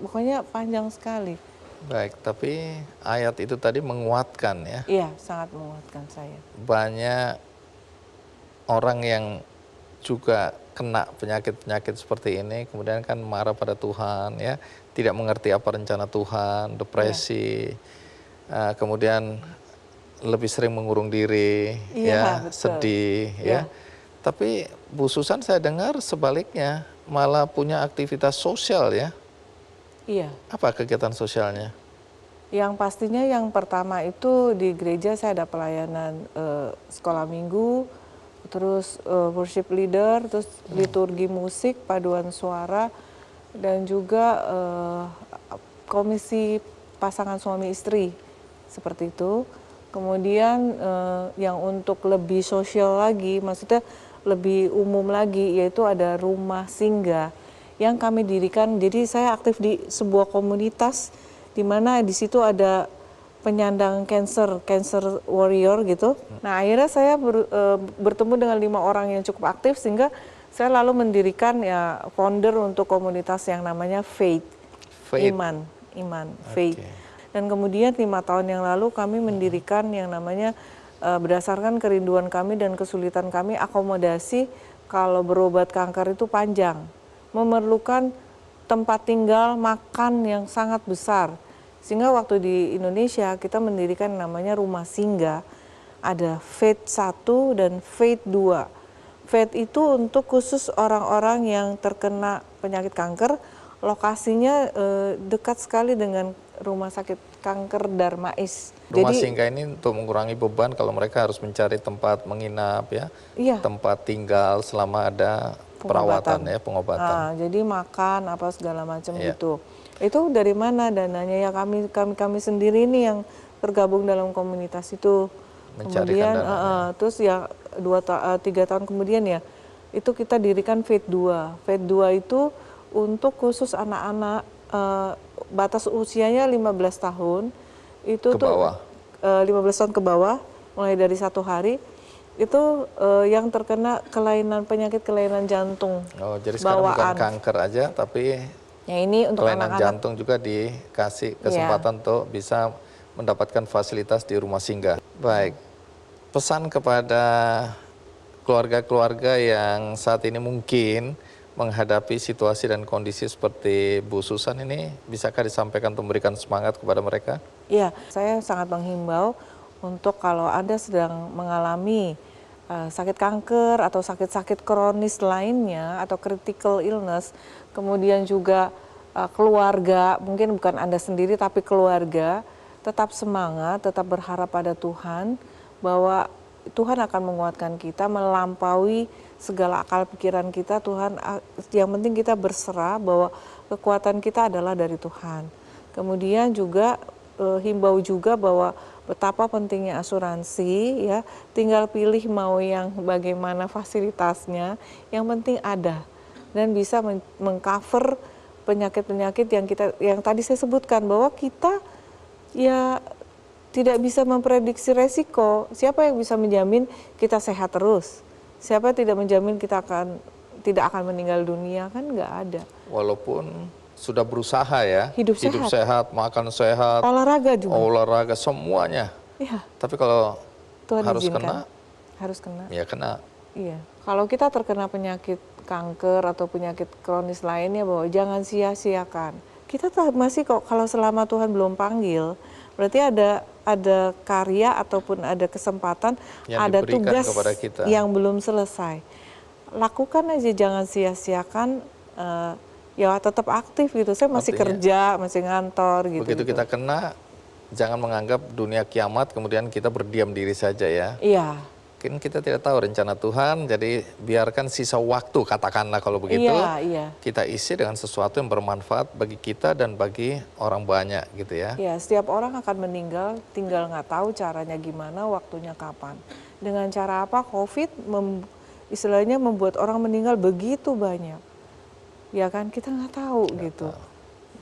pokoknya panjang sekali. Baik, tapi ayat itu tadi menguatkan ya. Iya, sangat menguatkan saya. Banyak orang yang juga kena penyakit-penyakit seperti ini, kemudian kan marah pada Tuhan ya, tidak mengerti apa rencana Tuhan, depresi, kemudian lebih sering mengurung diri, ya, betul. sedih, ya. Tapi Bu Susan saya dengar sebaliknya malah punya aktivitas sosial ya. Iya. Apa kegiatan sosialnya? Yang pastinya yang pertama itu di gereja saya ada pelayanan sekolah minggu, terus worship leader, terus liturgi musik, paduan suara, dan juga komisi pasangan suami istri seperti itu. Kemudian yang untuk lebih sosial lagi, maksudnya lebih umum lagi, yaitu ada rumah singgah yang kami dirikan. Jadi saya aktif di sebuah komunitas di mana di situ ada penyandang cancer warrior gitu. Nah akhirnya saya bertemu dengan 5 orang yang cukup aktif sehingga saya lalu mendirikan ya founder untuk komunitas yang namanya Faith. Faith. iman, faith. Dan kemudian 5 tahun yang lalu kami mendirikan yang namanya berdasarkan kerinduan kami dan kesulitan kami, akomodasi kalau berobat kanker itu panjang, memerlukan tempat tinggal, makan yang sangat besar. Sehingga waktu di Indonesia kita mendirikan namanya rumah singgah, ada Faith 1 dan Faith 2. Faith itu untuk khusus orang-orang yang terkena penyakit kanker, lokasinya dekat sekali dengan rumah sakit kanker Darmais. Rumah singgah ini untuk mengurangi beban kalau mereka harus mencari tempat menginap ya, tempat tinggal selama ada perawatan ya, pengobatan. Jadi makan apa segala macam gitu. Itu dari mana dananya? Ya kami sendiri ini yang tergabung dalam komunitas itu. Kemudian terus ya 3 tahun kemudian ya itu kita dirikan Faith 2. Faith 2 itu untuk khusus anak-anak batas usianya 15 tahun itu ke bawah. 15 tahun ke bawah, mulai dari 1 hari itu yang terkena penyakit kelainan jantung. Oh, jadi sekarang bukan kanker aja, tapi ya ini untuk kelainan anak-anak jantung juga dikasih kesempatan untuk bisa mendapatkan fasilitas di rumah singgah. Baik, pesan kepada keluarga-keluarga yang saat ini mungkin menghadapi situasi dan kondisi seperti Bu Susan ini, bisakah disampaikan untuk memberikan semangat kepada mereka? Iya, saya sangat menghimbau untuk kalau Anda sedang mengalami sakit kanker atau sakit-sakit kronis lainnya atau critical illness, kemudian juga keluarga, mungkin bukan Anda sendiri tapi keluarga, tetap semangat, tetap berharap pada Tuhan bahwa Tuhan akan menguatkan kita melampaui segala akal pikiran kita. Tuhan, yang penting kita berserah bahwa kekuatan kita adalah dari Tuhan. Kemudian juga himbau juga bahwa betapa pentingnya asuransi ya, tinggal pilih mau yang bagaimana fasilitasnya, yang penting ada dan bisa mengcover penyakit-penyakit yang tadi saya sebutkan, bahwa kita ya tidak bisa memprediksi resiko. Siapa yang bisa menjamin kita sehat terus? Siapa tidak menjamin kita tidak akan meninggal dunia? Kan nggak ada. Walaupun sudah berusaha ya, hidup sehat, makan sehat, olahraga juga, olahraga semuanya. Iya. Tapi kalau Tuhan harus izinkan, harus kena, ya kena. Iya. Kalau kita terkena penyakit kanker atau penyakit kronis lainnya, bahwa jangan sia-siakan. Kita masih kok, kalau selama Tuhan belum panggil, berarti ada karya ataupun ada kesempatan, yang ada tugas kepada kita yang belum selesai. Lakukan aja, jangan sia-siakan, ya tetap aktif gitu. Saya masih kerja, masih ngantor gitu. Begitu kita kena, jangan menganggap dunia kiamat kemudian kita berdiam diri saja ya. Iya. Mungkin kita tidak tahu rencana Tuhan, jadi biarkan sisa waktu, katakanlah kalau begitu, kita isi dengan sesuatu yang bermanfaat bagi kita dan bagi orang banyak gitu ya. Iya, setiap orang akan meninggal, tinggal nggak tahu caranya gimana, waktunya kapan. Dengan cara apa? COVID istilahnya membuat orang meninggal begitu banyak. Ya kan, kita nggak tahu gitu.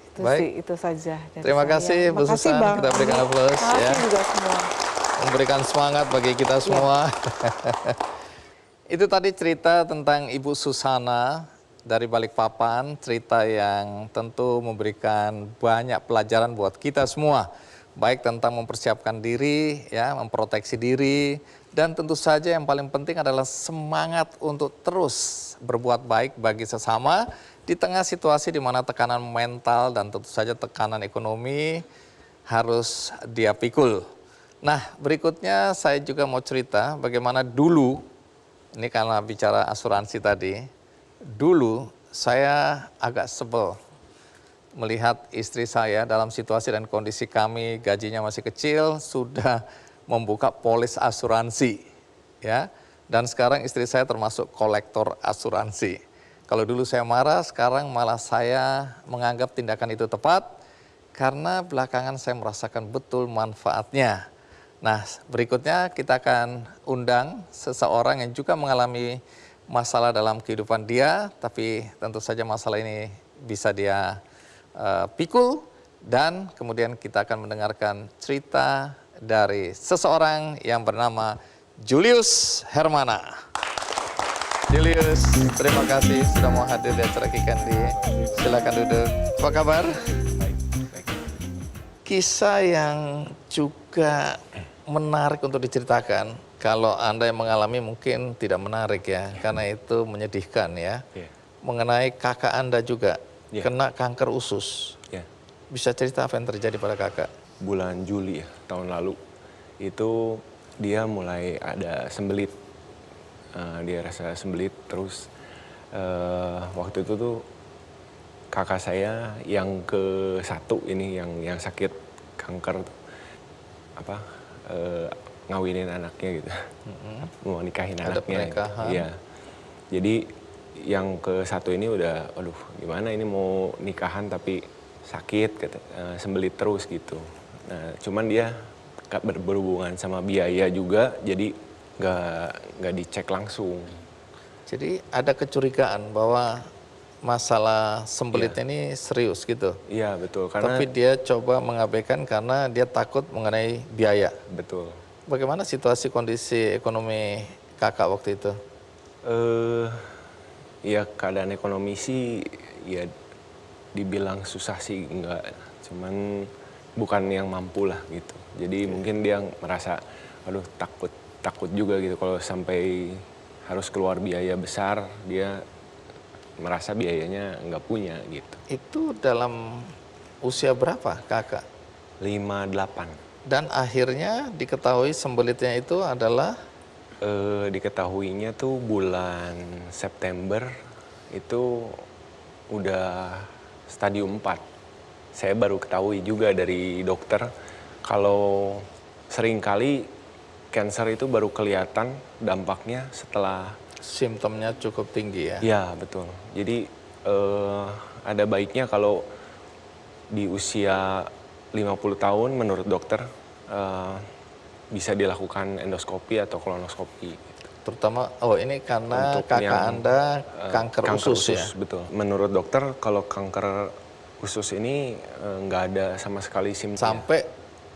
Itu baik. Sih, itu saja. Terima kasih Bu Susan, kita berikan aplaus ya. Juga semua. Memberikan semangat bagi kita semua. Itu tadi cerita tentang Ibu Susana dari Balikpapan, cerita yang tentu memberikan banyak pelajaran buat kita semua. Baik tentang mempersiapkan diri, ya, memproteksi diri, dan tentu saja yang paling penting adalah semangat untuk terus berbuat baik bagi sesama di tengah situasi di mana tekanan mental dan tentu saja tekanan ekonomi harus dia pikul. Nah, berikutnya saya juga mau cerita bagaimana dulu, ini karena bicara asuransi tadi, dulu saya agak sebel melihat istri saya dalam situasi dan kondisi kami, gajinya masih kecil, sudah membuka polis asuransi, ya. Dan sekarang istri saya termasuk kolektor asuransi. Kalau dulu saya marah, sekarang malah saya menganggap tindakan itu tepat, karena belakangan saya merasakan betul manfaatnya. Nah, berikutnya kita akan undang seseorang yang juga mengalami masalah dalam kehidupan dia, tapi tentu saja masalah ini bisa dia pikul, dan kemudian kita akan mendengarkan cerita dari seseorang yang bernama Julius Hermana. Julius, terima kasih sudah mau hadir di acara Kikandi. Silakan duduk. Apa kabar? kisah yang juga menarik untuk diceritakan. Kalau Anda yang mengalami mungkin tidak menarik ya, karena itu menyedihkan ya. Mengenai kakak Anda juga kena kanker usus. Bisa cerita apa yang terjadi pada kakak? Bulan Juli ya, tahun lalu, itu dia mulai ada sembelit. Dia rasa sembelit, terus waktu itu tuh kakak saya yang ke-1 ini yang sakit kanker ngawinin anaknya gitu, mau nikahin Ada anaknya. pernikahan. Iya. Jadi yang ke-1 ini udah, aduh gimana ini mau nikahan tapi sakit, sembelit terus gitu. Nah, cuman dia berhubungan sama biaya juga, jadi nggak dicek langsung. Jadi ada kecurigaan bahwa masalah sembelit ini serius gitu. Iya betul. Karena Tapi dia coba mengabaikan karena dia takut mengenai biaya. Betul. Bagaimana situasi kondisi ekonomi kakak waktu itu? Ya keadaan ekonomi sih ya dibilang susah sih enggak, cuman bukan yang mampu lah gitu. Jadi mungkin dia merasa aduh takut juga gitu kalau sampai harus keluar biaya besar, dia merasa biayanya nggak punya gitu. Itu dalam usia berapa kakak? 58. Dan akhirnya diketahui sembelitnya itu adalah? Diketahuinya tuh bulan September itu udah stadium 4. Saya baru ketahui juga dari dokter kalau seringkali cancer itu baru kelihatan dampaknya setelah simptomnya cukup tinggi ya? Iya betul. Jadi ada baiknya kalau di usia 50 tahun menurut dokter bisa dilakukan endoskopi atau kolonoskopi. Terutama, ini karena untuk kakak yang, Anda kanker usus ya? Betul. Menurut dokter kalau kanker usus ini nggak ada sama sekali simptom. Sampai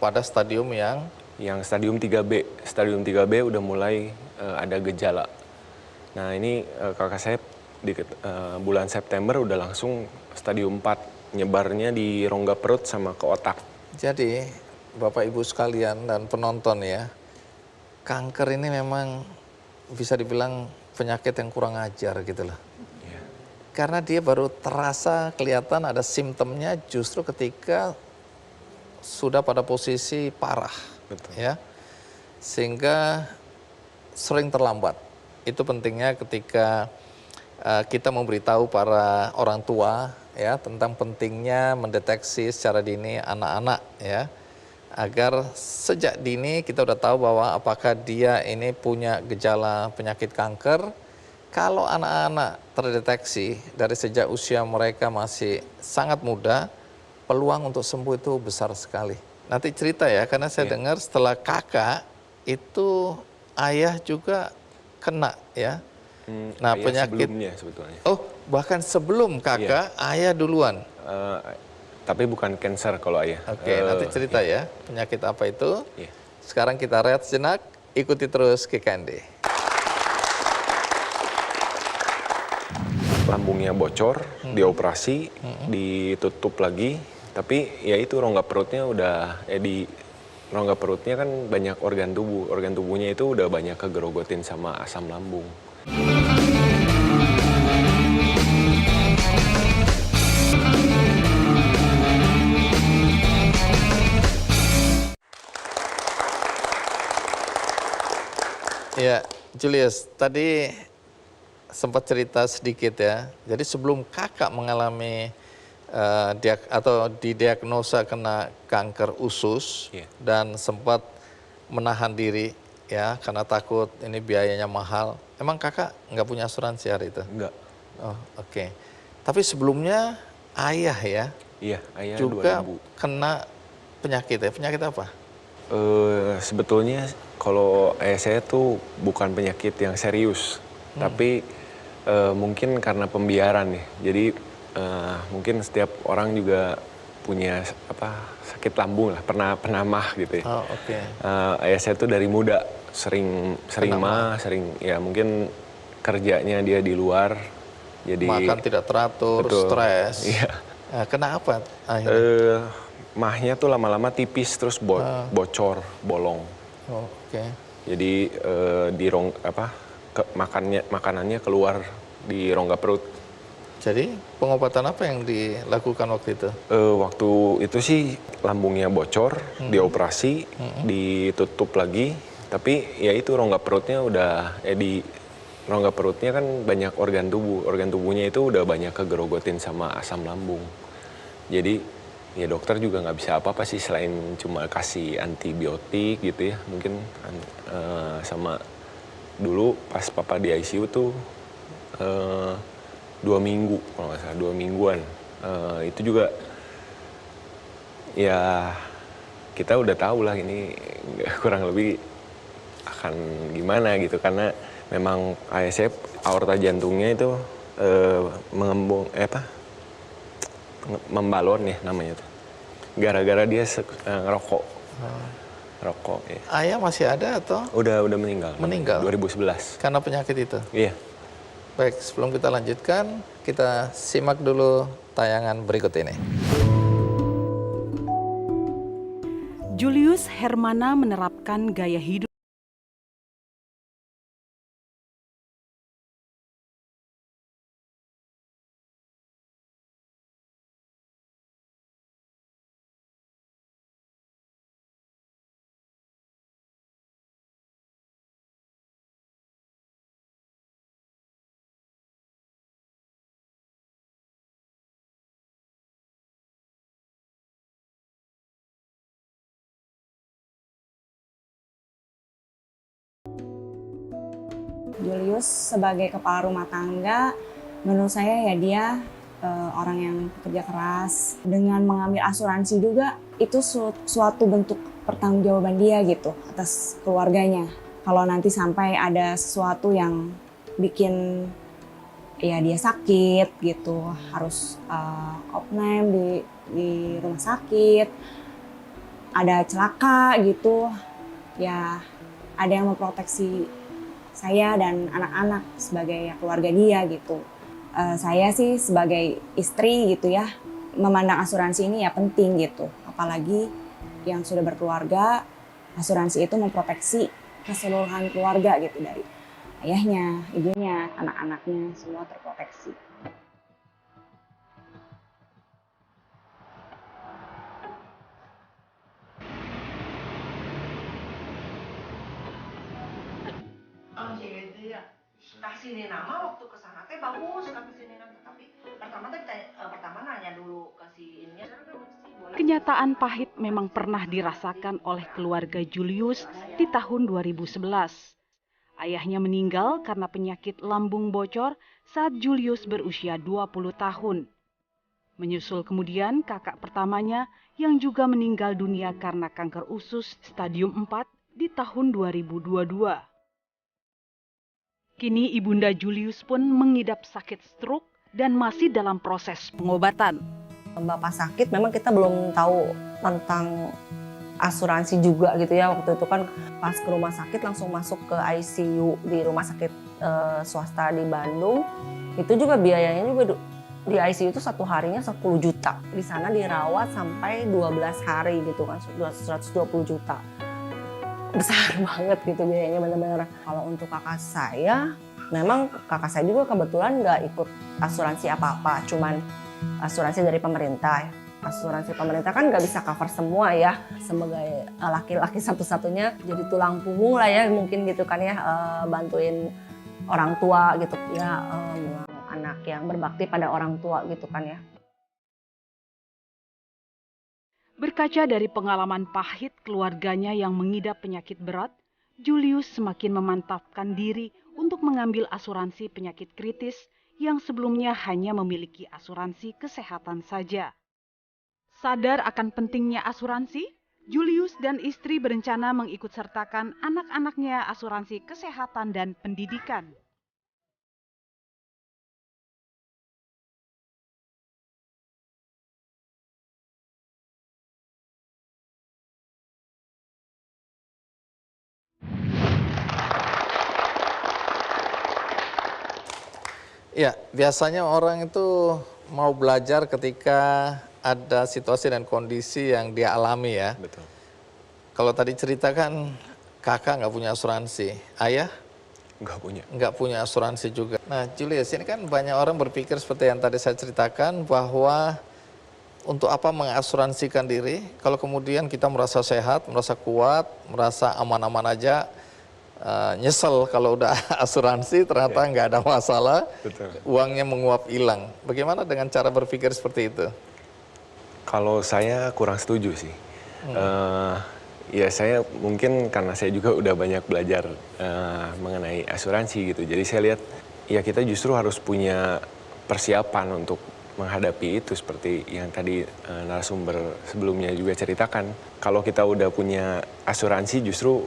pada stadium yang? Yang stadium 3B. Stadium 3B udah mulai ada gejala. Nah ini kakak saya di bulan September udah langsung stadium 4. Nyebarnya di rongga perut sama ke otak. Jadi Bapak Ibu sekalian dan penonton ya, kanker ini memang bisa dibilang penyakit yang kurang ajar gitu loh. Karena dia baru terasa kelihatan ada simptomnya justru ketika sudah pada posisi parah. Betul. Ya. Sehingga sering terlambat. Itu pentingnya ketika kita memberitahu para orang tua ya tentang pentingnya mendeteksi secara dini anak-anak ya. Agar sejak dini kita udah tahu bahwa apakah dia ini punya gejala penyakit kanker. Kalau anak-anak terdeteksi dari sejak usia mereka masih sangat muda, peluang untuk sembuh itu besar sekali. Nanti cerita ya, karena saya dengar setelah kakak itu ayah juga kena ya. Nah Ayah penyakit sebelumnya sebetulnya. Oh bahkan sebelum kakak ayah duluan. Tapi bukan cancer kalau ayah. Oke, nanti cerita ya penyakit apa itu. Sekarang kita rehat sejenak, ikuti terus KKND. Lambungnya bocor, dioperasi, ditutup lagi. Tapi ya itu rongga perutnya udah di rongga perutnya kan banyak organ tubuh. Organ tubuhnya itu udah banyak kegerogotin sama asam lambung. Ya, Julius, tadi sempat cerita sedikit ya. Jadi sebelum kakak mengalami didiagnosa kena kanker usus dan sempat menahan diri ya karena takut ini biayanya mahal. Emang kakak nggak punya asuransi hari itu? Enggak. Oh, oke. Tapi sebelumnya ayah ya? Iya, ayah juga 2000. kena penyakit ya. Penyakit apa? Sebetulnya kalau ayah saya tuh bukan penyakit yang serius, tapi mungkin karena pembiaran nih. Jadi mungkin setiap orang juga punya sakit lambung lah, pernah mah gitu ya. Oh, oke. Ayah saya tuh dari muda sering mah, sering ya mungkin kerjanya dia di luar, jadi makan tidak teratur, betul, stres. iya. Nah, kenapa akhirnya? mahnya tuh lama-lama tipis terus bocor, bolong. Oke. Jadi makanannya keluar di rongga perut. Jadi pengobatan apa yang dilakukan waktu itu? Waktu itu sih lambungnya bocor, dioperasi, ditutup lagi. Tapi ya itu rongga perutnya di rongga perutnya kan banyak organ tubuh. Organ tubuhnya itu udah banyak kegerogotin sama asam lambung. Jadi ya dokter juga nggak bisa apa-apa sih selain cuma kasih antibiotik gitu ya. Mungkin sama dulu pas papa di ICU tuh 2 minggu kalau nggak salah, 2 mingguan. Itu juga ya kita udah tahu lah ini kurang lebih akan gimana gitu, karena memang ASF aorta jantungnya itu membalon ya namanya tuh, gara-gara dia ngerokok. Rokok ya. Ayah masih ada atau? Udah meninggal. Meninggal? 2011. Karena penyakit itu? Iya. Baik, sebelum kita lanjutkan, kita simak dulu tayangan berikut ini. Julius Hermana menerapkan gaya hidup Julius sebagai kepala rumah tangga, menurut saya ya dia orang yang kerja keras. Dengan mengambil asuransi juga itu suatu bentuk pertanggungjawaban dia gitu atas keluarganya. Kalau nanti sampai ada sesuatu yang bikin ya dia sakit gitu, harus opname di rumah sakit, ada celaka gitu, ya ada yang memproteksi saya dan anak-anak sebagai keluarga dia gitu. Saya sih sebagai istri gitu ya, memandang asuransi ini ya penting gitu. Apalagi yang sudah berkeluarga, asuransi itu memproteksi keseluruhan keluarga gitu, dari ayahnya, ibunya, anak-anaknya, semua terproteksi. Kasih nama waktu ke sana teh bagus, kasih nama, tapi pertama nanya dulu kasih ini. Kenyataan pahit memang pernah dirasakan oleh keluarga Julius di tahun 2011. Ayahnya meninggal karena penyakit lambung bocor saat Julius berusia 20 tahun. Menyusul kemudian kakak pertamanya yang juga meninggal dunia karena kanker usus stadium 4 di tahun 2022. Kini ibunda Julius pun mengidap sakit stroke dan masih dalam proses pengobatan. Bapak sakit, memang kita belum tahu tentang asuransi juga gitu ya. Waktu itu kan pas ke rumah sakit langsung masuk ke ICU di rumah sakit swasta di Bandung. Itu juga biayanya juga di ICU itu 1 harinya 10 juta. Di sana dirawat sampai 12 hari gitu kan, 120 juta. Besar banget gitu biayanya, benar-benar. Kalau untuk kakak saya, memang kakak saya juga kebetulan nggak ikut asuransi apa-apa, cuman asuransi dari pemerintah. Asuransi pemerintah kan nggak bisa cover semua ya. Sebagai laki-laki satu-satunya jadi tulang punggung lah ya, mungkin gitu kan ya, bantuin orang tua gitu ya, anak yang berbakti pada orang tua gitu kan ya. Berkaca dari pengalaman pahit keluarganya yang mengidap penyakit berat, Julius semakin memantapkan diri untuk mengambil asuransi penyakit kritis yang sebelumnya hanya memiliki asuransi kesehatan saja. Sadar akan pentingnya asuransi, Julius dan istri berencana mengikutsertakan anak-anaknya asuransi kesehatan dan pendidikan. Ya, biasanya orang itu mau belajar ketika ada situasi dan kondisi yang dia alami ya. Betul. Kalau tadi ceritakan kakak nggak punya asuransi, ayah nggak punya asuransi juga. Nah Julius, ini kan banyak orang berpikir seperti yang tadi saya ceritakan, bahwa untuk apa mengasuransikan diri kalau kemudian kita merasa sehat, merasa kuat, merasa aman-aman aja, nyesel kalau udah asuransi ternyata nggak ada masalah, uangnya menguap hilang. Bagaimana dengan cara berpikir seperti itu? Kalau saya kurang setuju sih. Ya saya mungkin karena saya juga udah banyak belajar mengenai asuransi gitu. Jadi saya lihat ya kita justru harus punya persiapan untuk menghadapi itu, seperti yang tadi narasumber sebelumnya juga ceritakan. Kalau kita udah punya asuransi justru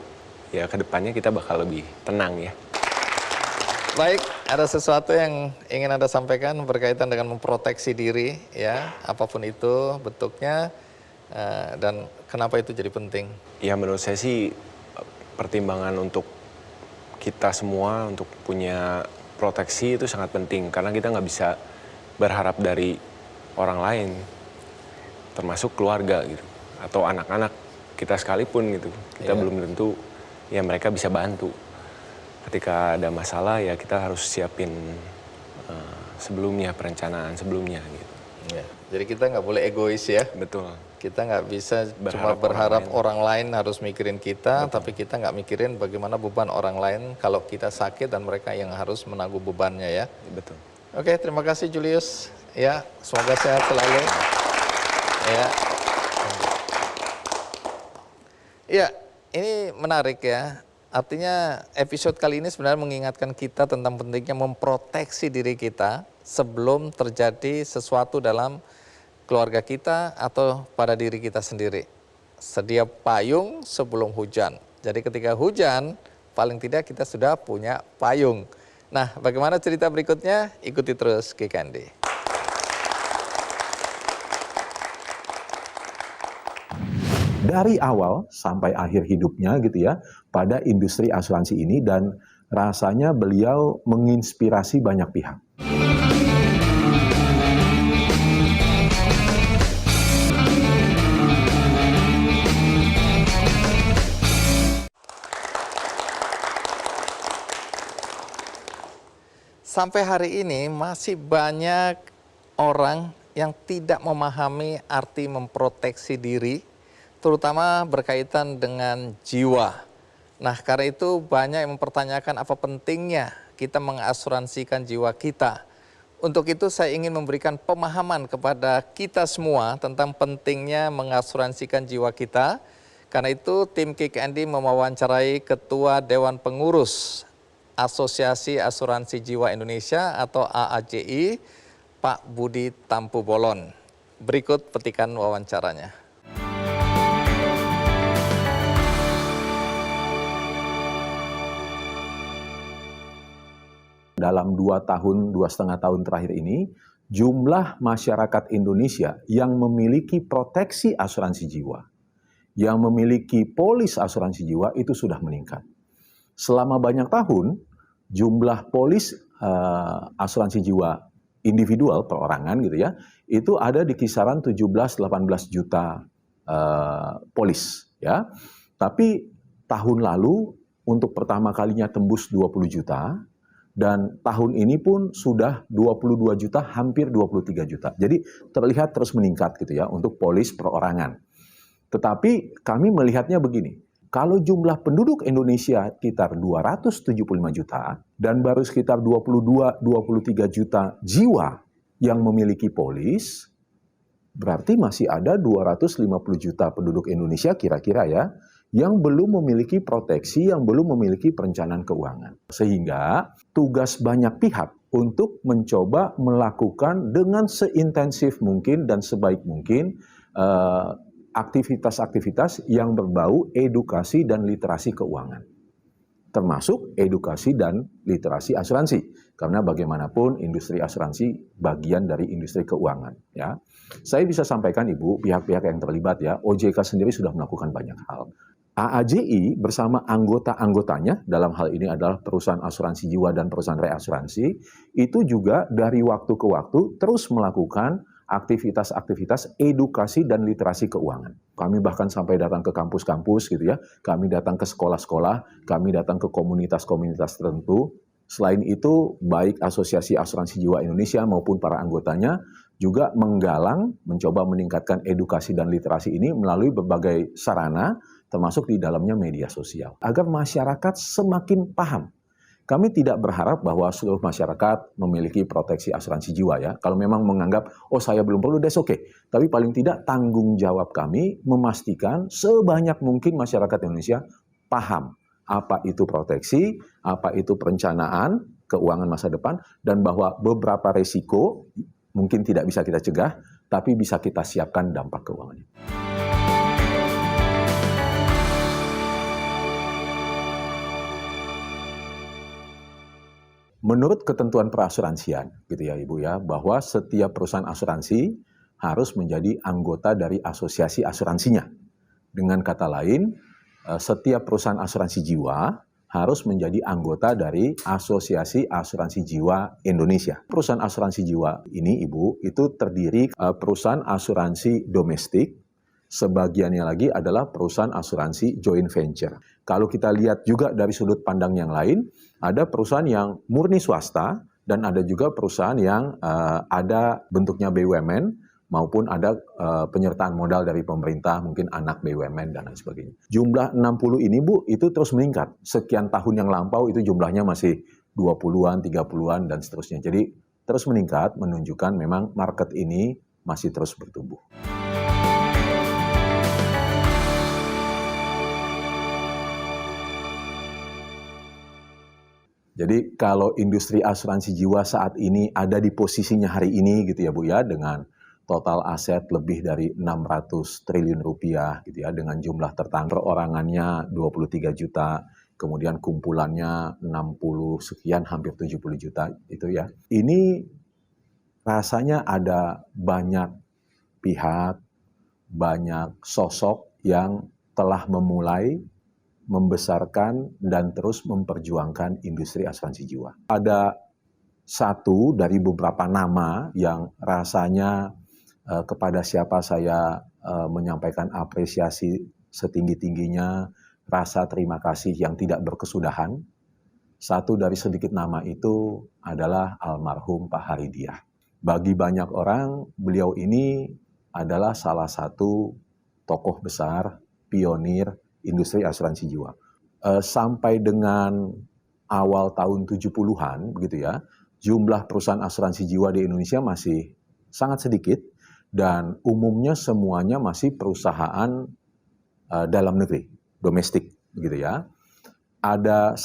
ya kedepannya kita bakal lebih tenang ya. Baik, ada sesuatu yang ingin Anda sampaikan berkaitan dengan memproteksi diri ya, apapun itu bentuknya, dan kenapa itu jadi penting? Ya menurut saya sih pertimbangan untuk kita semua untuk punya proteksi itu sangat penting, karena kita nggak bisa berharap dari orang lain, termasuk keluarga gitu, atau anak-anak kita sekalipun gitu. Kita belum tentu ya mereka bisa bantu. Ketika ada masalah ya kita harus siapin sebelumnya, perencanaan sebelumnya gitu. Ya, jadi kita nggak boleh egois ya. Betul. Kita nggak bisa cuma berharap orang lain harus mikirin kita, tapi kita nggak mikirin bagaimana beban orang lain kalau kita sakit dan mereka yang harus menanggung bebannya ya. Betul. Oke, terima kasih Julius. Ya, semoga sehat selalu. Ya. Ya, ini menarik ya. Artinya episode kali ini sebenarnya mengingatkan kita tentang pentingnya memproteksi diri kita sebelum terjadi sesuatu dalam keluarga kita atau pada diri kita sendiri. Sedia payung sebelum hujan. Jadi ketika hujan, paling tidak kita sudah punya payung. Nah, bagaimana cerita berikutnya? Ikuti terus Kikandi. Dari awal sampai akhir hidupnya gitu ya, pada industri asuransi ini, dan rasanya beliau menginspirasi banyak pihak. Sampai hari ini masih banyak orang yang tidak memahami arti memproteksi diri, terutama berkaitan dengan jiwa. Nah, karena itu banyak yang mempertanyakan apa pentingnya kita mengasuransikan jiwa kita. Untuk itu saya ingin memberikan pemahaman kepada kita semua tentang pentingnya mengasuransikan jiwa kita. Karena itu tim KKND mewawancarai Ketua Dewan Pengurus Asosiasi Asuransi Jiwa Indonesia atau AAJI, Pak Budi Tampu Bolon. Berikut petikan wawancaranya. Dalam 2,5 tahun terakhir ini, jumlah masyarakat Indonesia yang memiliki proteksi asuransi jiwa, yang memiliki polis asuransi jiwa itu sudah meningkat. Selama banyak tahun, jumlah polis asuransi jiwa individual perorangan gitu ya, itu ada di kisaran 17-18 juta polis ya. Tapi tahun lalu untuk pertama kalinya tembus 20 juta, dan tahun ini pun sudah 22 juta, hampir 23 juta. Jadi terlihat terus meningkat gitu ya untuk polis perorangan. Tetapi kami melihatnya begini, kalau jumlah penduduk Indonesia sekitar 275 juta dan baru sekitar 22-23 juta jiwa yang memiliki polis, berarti masih ada 250 juta penduduk Indonesia kira-kira ya, yang belum memiliki proteksi, yang belum memiliki perencanaan keuangan. Sehingga tugas banyak pihak untuk mencoba melakukan dengan seintensif mungkin dan sebaik mungkin aktivitas-aktivitas yang berbau edukasi dan literasi keuangan. Termasuk edukasi dan literasi asuransi. Karena bagaimanapun industri asuransi bagian dari industri keuangan. Ya. Saya bisa sampaikan Ibu, pihak-pihak yang terlibat ya, OJK sendiri sudah melakukan banyak hal. AAJI bersama anggota-anggotanya, dalam hal ini adalah perusahaan asuransi jiwa dan perusahaan reasuransi, itu juga dari waktu ke waktu terus melakukan aktivitas-aktivitas edukasi dan literasi keuangan. Kami bahkan sampai datang ke kampus-kampus gitu ya, kami datang ke sekolah-sekolah, kami datang ke komunitas-komunitas tertentu. Selain itu, baik Asosiasi Asuransi Jiwa Indonesia maupun para anggotanya juga menggalang, mencoba meningkatkan edukasi dan literasi ini melalui berbagai sarana, termasuk di dalamnya media sosial, agar masyarakat semakin paham. Kami tidak berharap bahwa seluruh masyarakat memiliki proteksi asuransi jiwa ya. Kalau memang menganggap, oh saya belum perlu, that's okay. Tapi paling tidak tanggung jawab kami memastikan sebanyak mungkin masyarakat Indonesia paham apa itu proteksi, apa itu perencanaan keuangan masa depan, dan bahwa beberapa resiko mungkin tidak bisa kita cegah, tapi bisa kita siapkan dampak keuangannya. Menurut ketentuan perasuransian, gitu ya Ibu ya, bahwa setiap perusahaan asuransi harus menjadi anggota dari asosiasi asuransinya. Dengan kata lain, setiap perusahaan asuransi jiwa harus menjadi anggota dari Asosiasi Asuransi Jiwa Indonesia. Perusahaan asuransi jiwa ini, Ibu, itu terdiri perusahaan asuransi domestik, sebagiannya lagi adalah perusahaan asuransi joint venture. Kalau kita lihat juga dari sudut pandang yang lain, ada perusahaan yang murni swasta dan ada juga perusahaan yang ada bentuknya BUMN maupun ada penyertaan modal dari pemerintah, mungkin anak BUMN dan lain sebagainya. Jumlah 60 ini Bu, itu terus meningkat. Sekian tahun yang lampau itu jumlahnya masih 20-an, 30-an dan seterusnya. Jadi terus meningkat menunjukkan memang market ini masih terus bertumbuh. Jadi kalau industri asuransi jiwa saat ini ada di posisinya hari ini gitu ya Bu ya, dengan total aset lebih dari 600 triliun rupiah gitu ya, dengan jumlah tertangkap perorangannya 23 juta, kemudian kumpulannya 60 sekian, hampir 70 juta itu ya. Ini rasanya ada banyak pihak, banyak sosok yang telah memulai membesarkan dan terus memperjuangkan industri asuransi jiwa. Ada satu dari beberapa nama yang rasanya kepada siapa saya menyampaikan apresiasi setinggi-tingginya, rasa terima kasih yang tidak berkesudahan. Satu dari sedikit nama itu adalah almarhum Pak Haridiah. Bagi banyak orang, beliau ini adalah salah satu tokoh besar, pionir industri asuransi jiwa. Sampai dengan awal tahun 70-an begitu ya, jumlah perusahaan asuransi jiwa di Indonesia masih sangat sedikit dan umumnya semuanya masih perusahaan dalam negeri, domestik begitu ya. Ada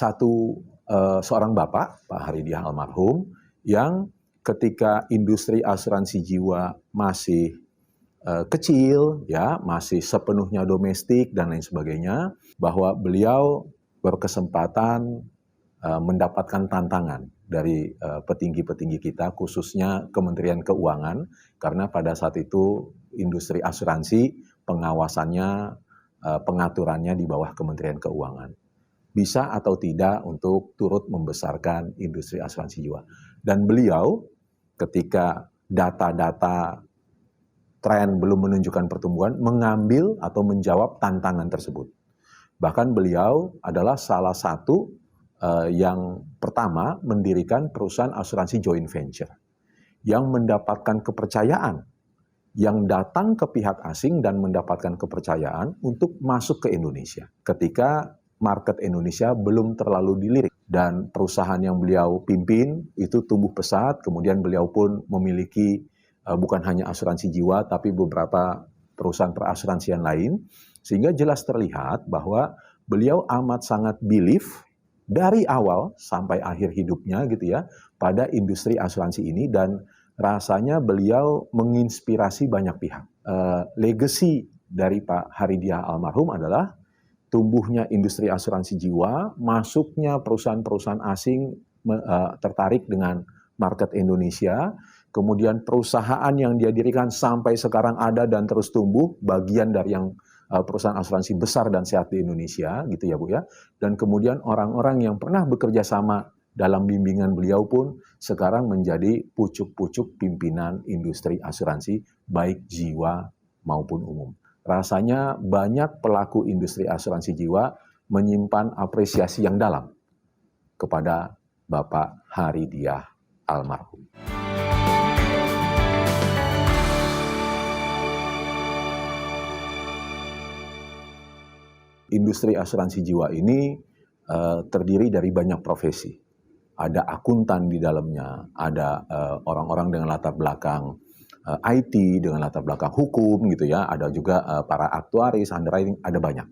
seorang bapak, Pak Haridiah almarhum, yang ketika industri asuransi jiwa masih kecil, ya, masih sepenuhnya domestik dan lain sebagainya, bahwa beliau berkesempatan mendapatkan tantangan dari petinggi-petinggi kita, khususnya Kementerian Keuangan, karena pada saat itu industri asuransi pengawasannya, pengaturannya di bawah Kementerian Keuangan. Bisa atau tidak untuk turut membesarkan industri asuransi jiwa. Dan beliau ketika data-data tren belum menunjukkan pertumbuhan, mengambil atau menjawab tantangan tersebut. Bahkan beliau adalah salah satu yang pertama mendirikan perusahaan asuransi joint venture yang mendapatkan kepercayaan, yang datang ke pihak asing dan mendapatkan kepercayaan untuk masuk ke Indonesia ketika market Indonesia belum terlalu dilirik. Dan perusahaan yang beliau pimpin itu tumbuh pesat, kemudian beliau pun memiliki bukan hanya asuransi jiwa, tapi beberapa perusahaan perasuransian lain, sehingga jelas terlihat bahwa beliau amat sangat believe dari awal sampai akhir hidupnya gitu ya, pada industri asuransi ini, dan rasanya beliau menginspirasi banyak pihak. Legacy dari Pak Haridiah almarhum adalah tumbuhnya industri asuransi jiwa, masuknya perusahaan-perusahaan asing tertarik dengan market Indonesia, kemudian perusahaan yang dia dirikan sampai sekarang ada dan terus tumbuh, bagian dari yang perusahaan asuransi besar dan sehat di Indonesia, gitu ya Bu ya. Dan kemudian orang-orang yang pernah bekerja sama dalam bimbingan beliau pun sekarang menjadi pucuk-pucuk pimpinan industri asuransi baik jiwa maupun umum. Rasanya banyak pelaku industri asuransi jiwa menyimpan apresiasi yang dalam kepada Bapak Haridiah almarhum. Industri asuransi jiwa ini terdiri dari banyak profesi. Ada akuntan di dalamnya, ada orang-orang dengan latar belakang IT, dengan latar belakang hukum gitu ya, ada juga para aktuaris, underwriting, ada banyak.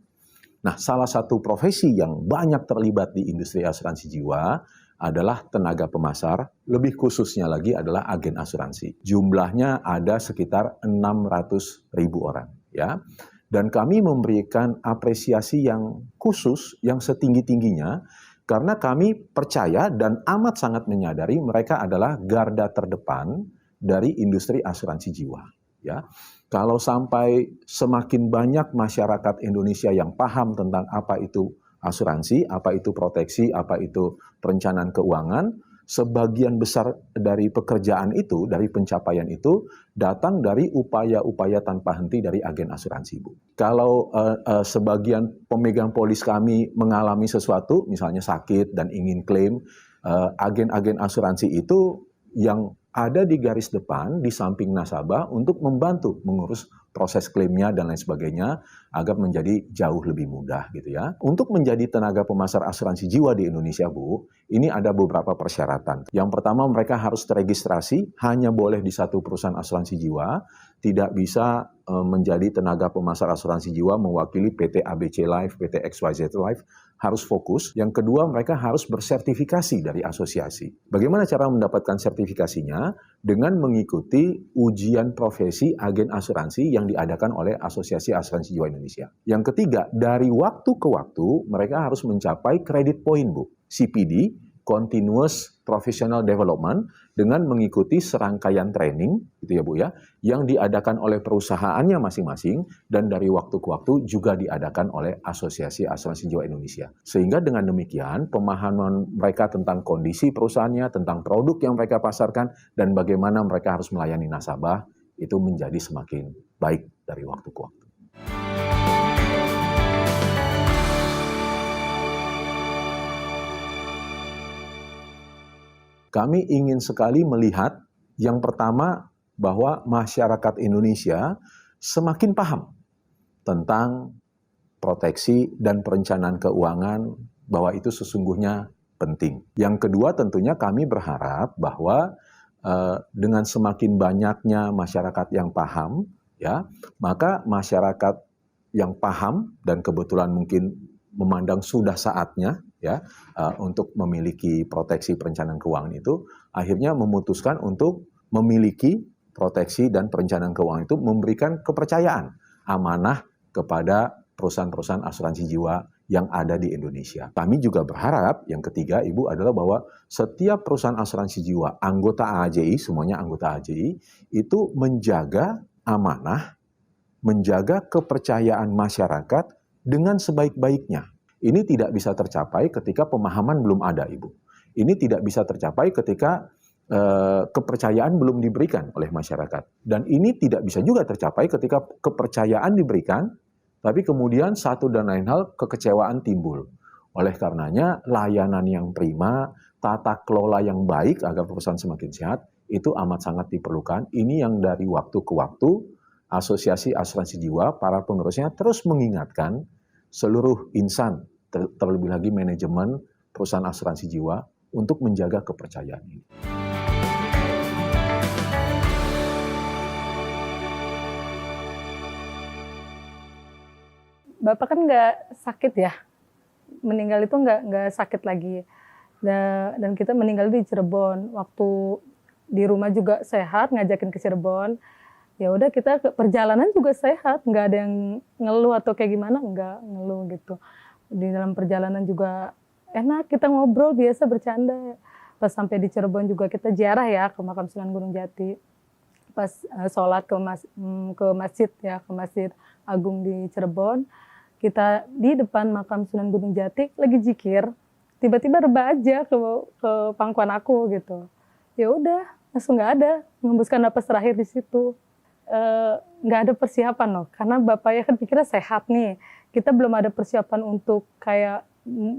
Nah, salah satu profesi yang banyak terlibat di industri asuransi jiwa adalah tenaga pemasar, lebih khususnya lagi adalah agen asuransi. Jumlahnya ada sekitar 600.000 orang ya. Dan kami memberikan apresiasi yang khusus, yang setinggi-tingginya, karena kami percaya dan amat sangat menyadari mereka adalah garda terdepan dari industri asuransi jiwa. Ya, kalau sampai semakin banyak masyarakat Indonesia yang paham tentang apa itu asuransi, apa itu proteksi, apa itu perencanaan keuangan, sebagian besar dari pekerjaan itu, dari pencapaian itu, datang dari upaya-upaya tanpa henti dari agen asuransi, Bu. Kalau sebagian pemegang polis kami mengalami sesuatu, misalnya sakit dan ingin klaim, agen-agen asuransi itu yang ada di garis depan, di samping nasabah, untuk membantu mengurus proses klaimnya dan lain sebagainya, agar menjadi jauh lebih mudah gitu ya. Untuk menjadi tenaga pemasar asuransi jiwa di Indonesia, Bu, ini ada beberapa persyaratan. Yang pertama, mereka harus teregistrasi, hanya boleh di satu perusahaan asuransi jiwa, tidak bisa menjadi tenaga pemasar asuransi jiwa mewakili PT ABC Life, PT XYZ Life, harus fokus. Yang kedua, mereka harus bersertifikasi dari asosiasi. Bagaimana cara mendapatkan sertifikasinya? Dengan mengikuti ujian profesi agen asuransi yang diadakan oleh Asosiasi Asuransi Jiwa Indonesia. Yang ketiga, dari waktu ke waktu mereka harus mencapai credit point, Bu. CPD, Continuous Professional Development, dengan mengikuti serangkaian training, gitu ya Bu ya, yang diadakan oleh perusahaannya masing-masing dan dari waktu ke waktu juga diadakan oleh Asosiasi Asuransi Jiwa Indonesia. Sehingga dengan demikian pemahaman mereka tentang kondisi perusahaannya, tentang produk yang mereka pasarkan dan bagaimana mereka harus melayani nasabah itu menjadi semakin baik dari waktu ke waktu. Kami ingin sekali melihat yang pertama bahwa masyarakat Indonesia semakin paham tentang proteksi dan perencanaan keuangan, bahwa itu sesungguhnya penting. Yang kedua tentunya kami berharap bahwa dengan semakin banyaknya masyarakat yang paham, ya, maka masyarakat yang paham dan kebetulan mungkin memandang sudah saatnya ya untuk memiliki proteksi perencanaan keuangan itu, akhirnya memutuskan untuk memiliki proteksi dan perencanaan keuangan itu, memberikan kepercayaan amanah kepada perusahaan-perusahaan asuransi jiwa yang ada di Indonesia. Kami juga berharap yang ketiga Ibu adalah bahwa setiap perusahaan asuransi jiwa anggota AAJI, semuanya anggota AAJI, itu menjaga amanah, menjaga kepercayaan masyarakat dengan sebaik-baiknya. Ini tidak bisa tercapai ketika pemahaman belum ada, Ibu. Ini tidak bisa tercapai ketika kepercayaan belum diberikan oleh masyarakat. Dan ini tidak bisa juga tercapai ketika kepercayaan diberikan, tapi kemudian satu dan lain hal kekecewaan timbul. Oleh karenanya, layanan yang prima, tata kelola yang baik agar perusahaan semakin sehat, itu amat sangat diperlukan. Ini yang dari waktu ke waktu, Asosiasi Asuransi Jiwa, para pengurusnya terus mengingatkan seluruh insan, terlebih lagi manajemen perusahaan asuransi jiwa, untuk menjaga kepercayaan ini. Bapak kan nggak sakit ya, meninggal itu nggak sakit lagi. Dan kita meninggal di Cirebon. Waktu di rumah juga sehat, ngajakin ke Cirebon. Ya udah kita perjalanan juga sehat, nggak ada yang ngeluh atau kayak gimana, nggak ngeluh gitu. Di dalam perjalanan juga enak, kita ngobrol biasa bercanda. Pas sampai di Cirebon juga kita ziarah ya ke makam Sunan Gunung Jati. Pas sholat ke masjid ya, ke Masjid Agung di Cirebon, kita di depan makam Sunan Gunung Jati lagi zikir, tiba-tiba rebah aja ke pangkuan aku gitu. Ya udah, langsung nggak ada, mengembuskan napas terakhir di situ. Nggak ada persiapan loh, karena bapaknya kan pikirnya sehat nih. Kita belum ada persiapan untuk kayak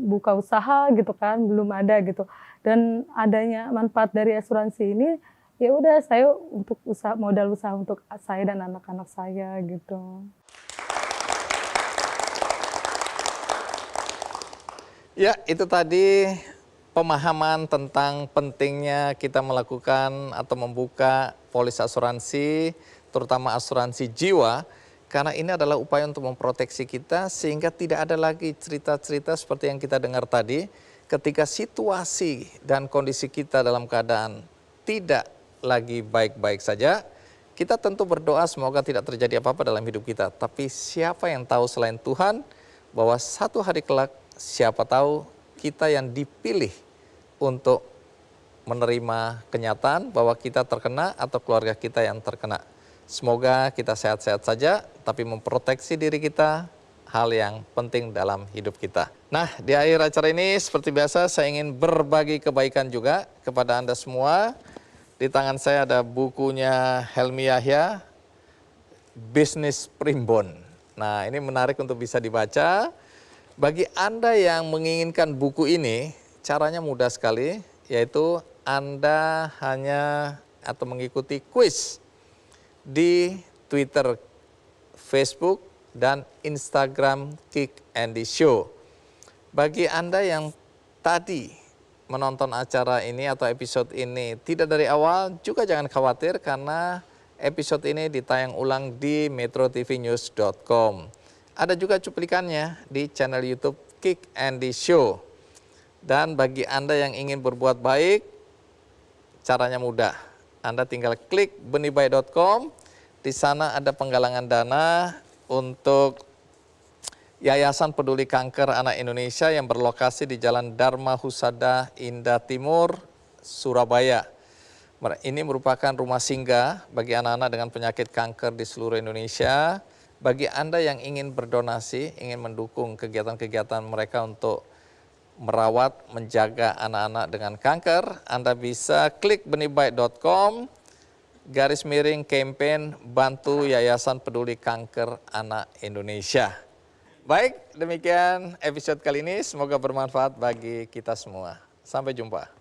buka usaha gitu kan, belum ada gitu. Dan adanya manfaat dari asuransi ini, ya udah saya untuk modal usaha untuk saya dan anak-anak saya gitu. Ya, itu tadi pemahaman tentang pentingnya kita melakukan atau membuka polis asuransi, terutama asuransi jiwa, karena ini adalah upaya untuk memproteksi kita sehingga tidak ada lagi cerita-cerita seperti yang kita dengar tadi, ketika situasi dan kondisi kita dalam keadaan tidak lagi baik-baik saja, kita tentu berdoa semoga tidak terjadi apa-apa dalam hidup kita. Tapi siapa yang tahu selain Tuhan bahwa satu hari kelak siapa tahu kita yang dipilih untuk menerima kenyataan bahwa kita terkena atau keluarga kita yang terkena. Semoga kita sehat-sehat saja, tapi memproteksi diri kita hal yang penting dalam hidup kita. Nah, di akhir acara ini seperti biasa saya ingin berbagi kebaikan juga kepada Anda semua. Di tangan saya ada bukunya Helmi Yahya, Bisnis Primbon. Nah, ini menarik untuk bisa dibaca. Bagi Anda yang menginginkan buku ini, caranya mudah sekali, yaitu Anda hanya atau mengikuti kuis di Twitter, Facebook, dan Instagram Kick Andy Show. Bagi Anda yang tadi menonton acara ini atau episode ini tidak dari awal, juga jangan khawatir karena episode ini ditayang ulang di metrotvnews.com. Ada juga cuplikannya di channel YouTube Kick Andy Show. Dan bagi Anda yang ingin berbuat baik, caranya mudah. Anda tinggal klik benihbaik.com, di sana ada penggalangan dana untuk Yayasan Peduli Kanker Anak Indonesia yang berlokasi di Jalan Dharma Husada Indah Timur, Surabaya. Ini merupakan rumah singgah bagi anak-anak dengan penyakit kanker di seluruh Indonesia. Bagi Anda yang ingin berdonasi, ingin mendukung kegiatan-kegiatan mereka untuk merawat, menjaga anak-anak dengan kanker, Anda bisa klik benihbaik.com, /campaign bantu Yayasan Peduli Kanker Anak Indonesia. Baik, demikian episode kali ini. Semoga bermanfaat bagi kita semua. Sampai jumpa.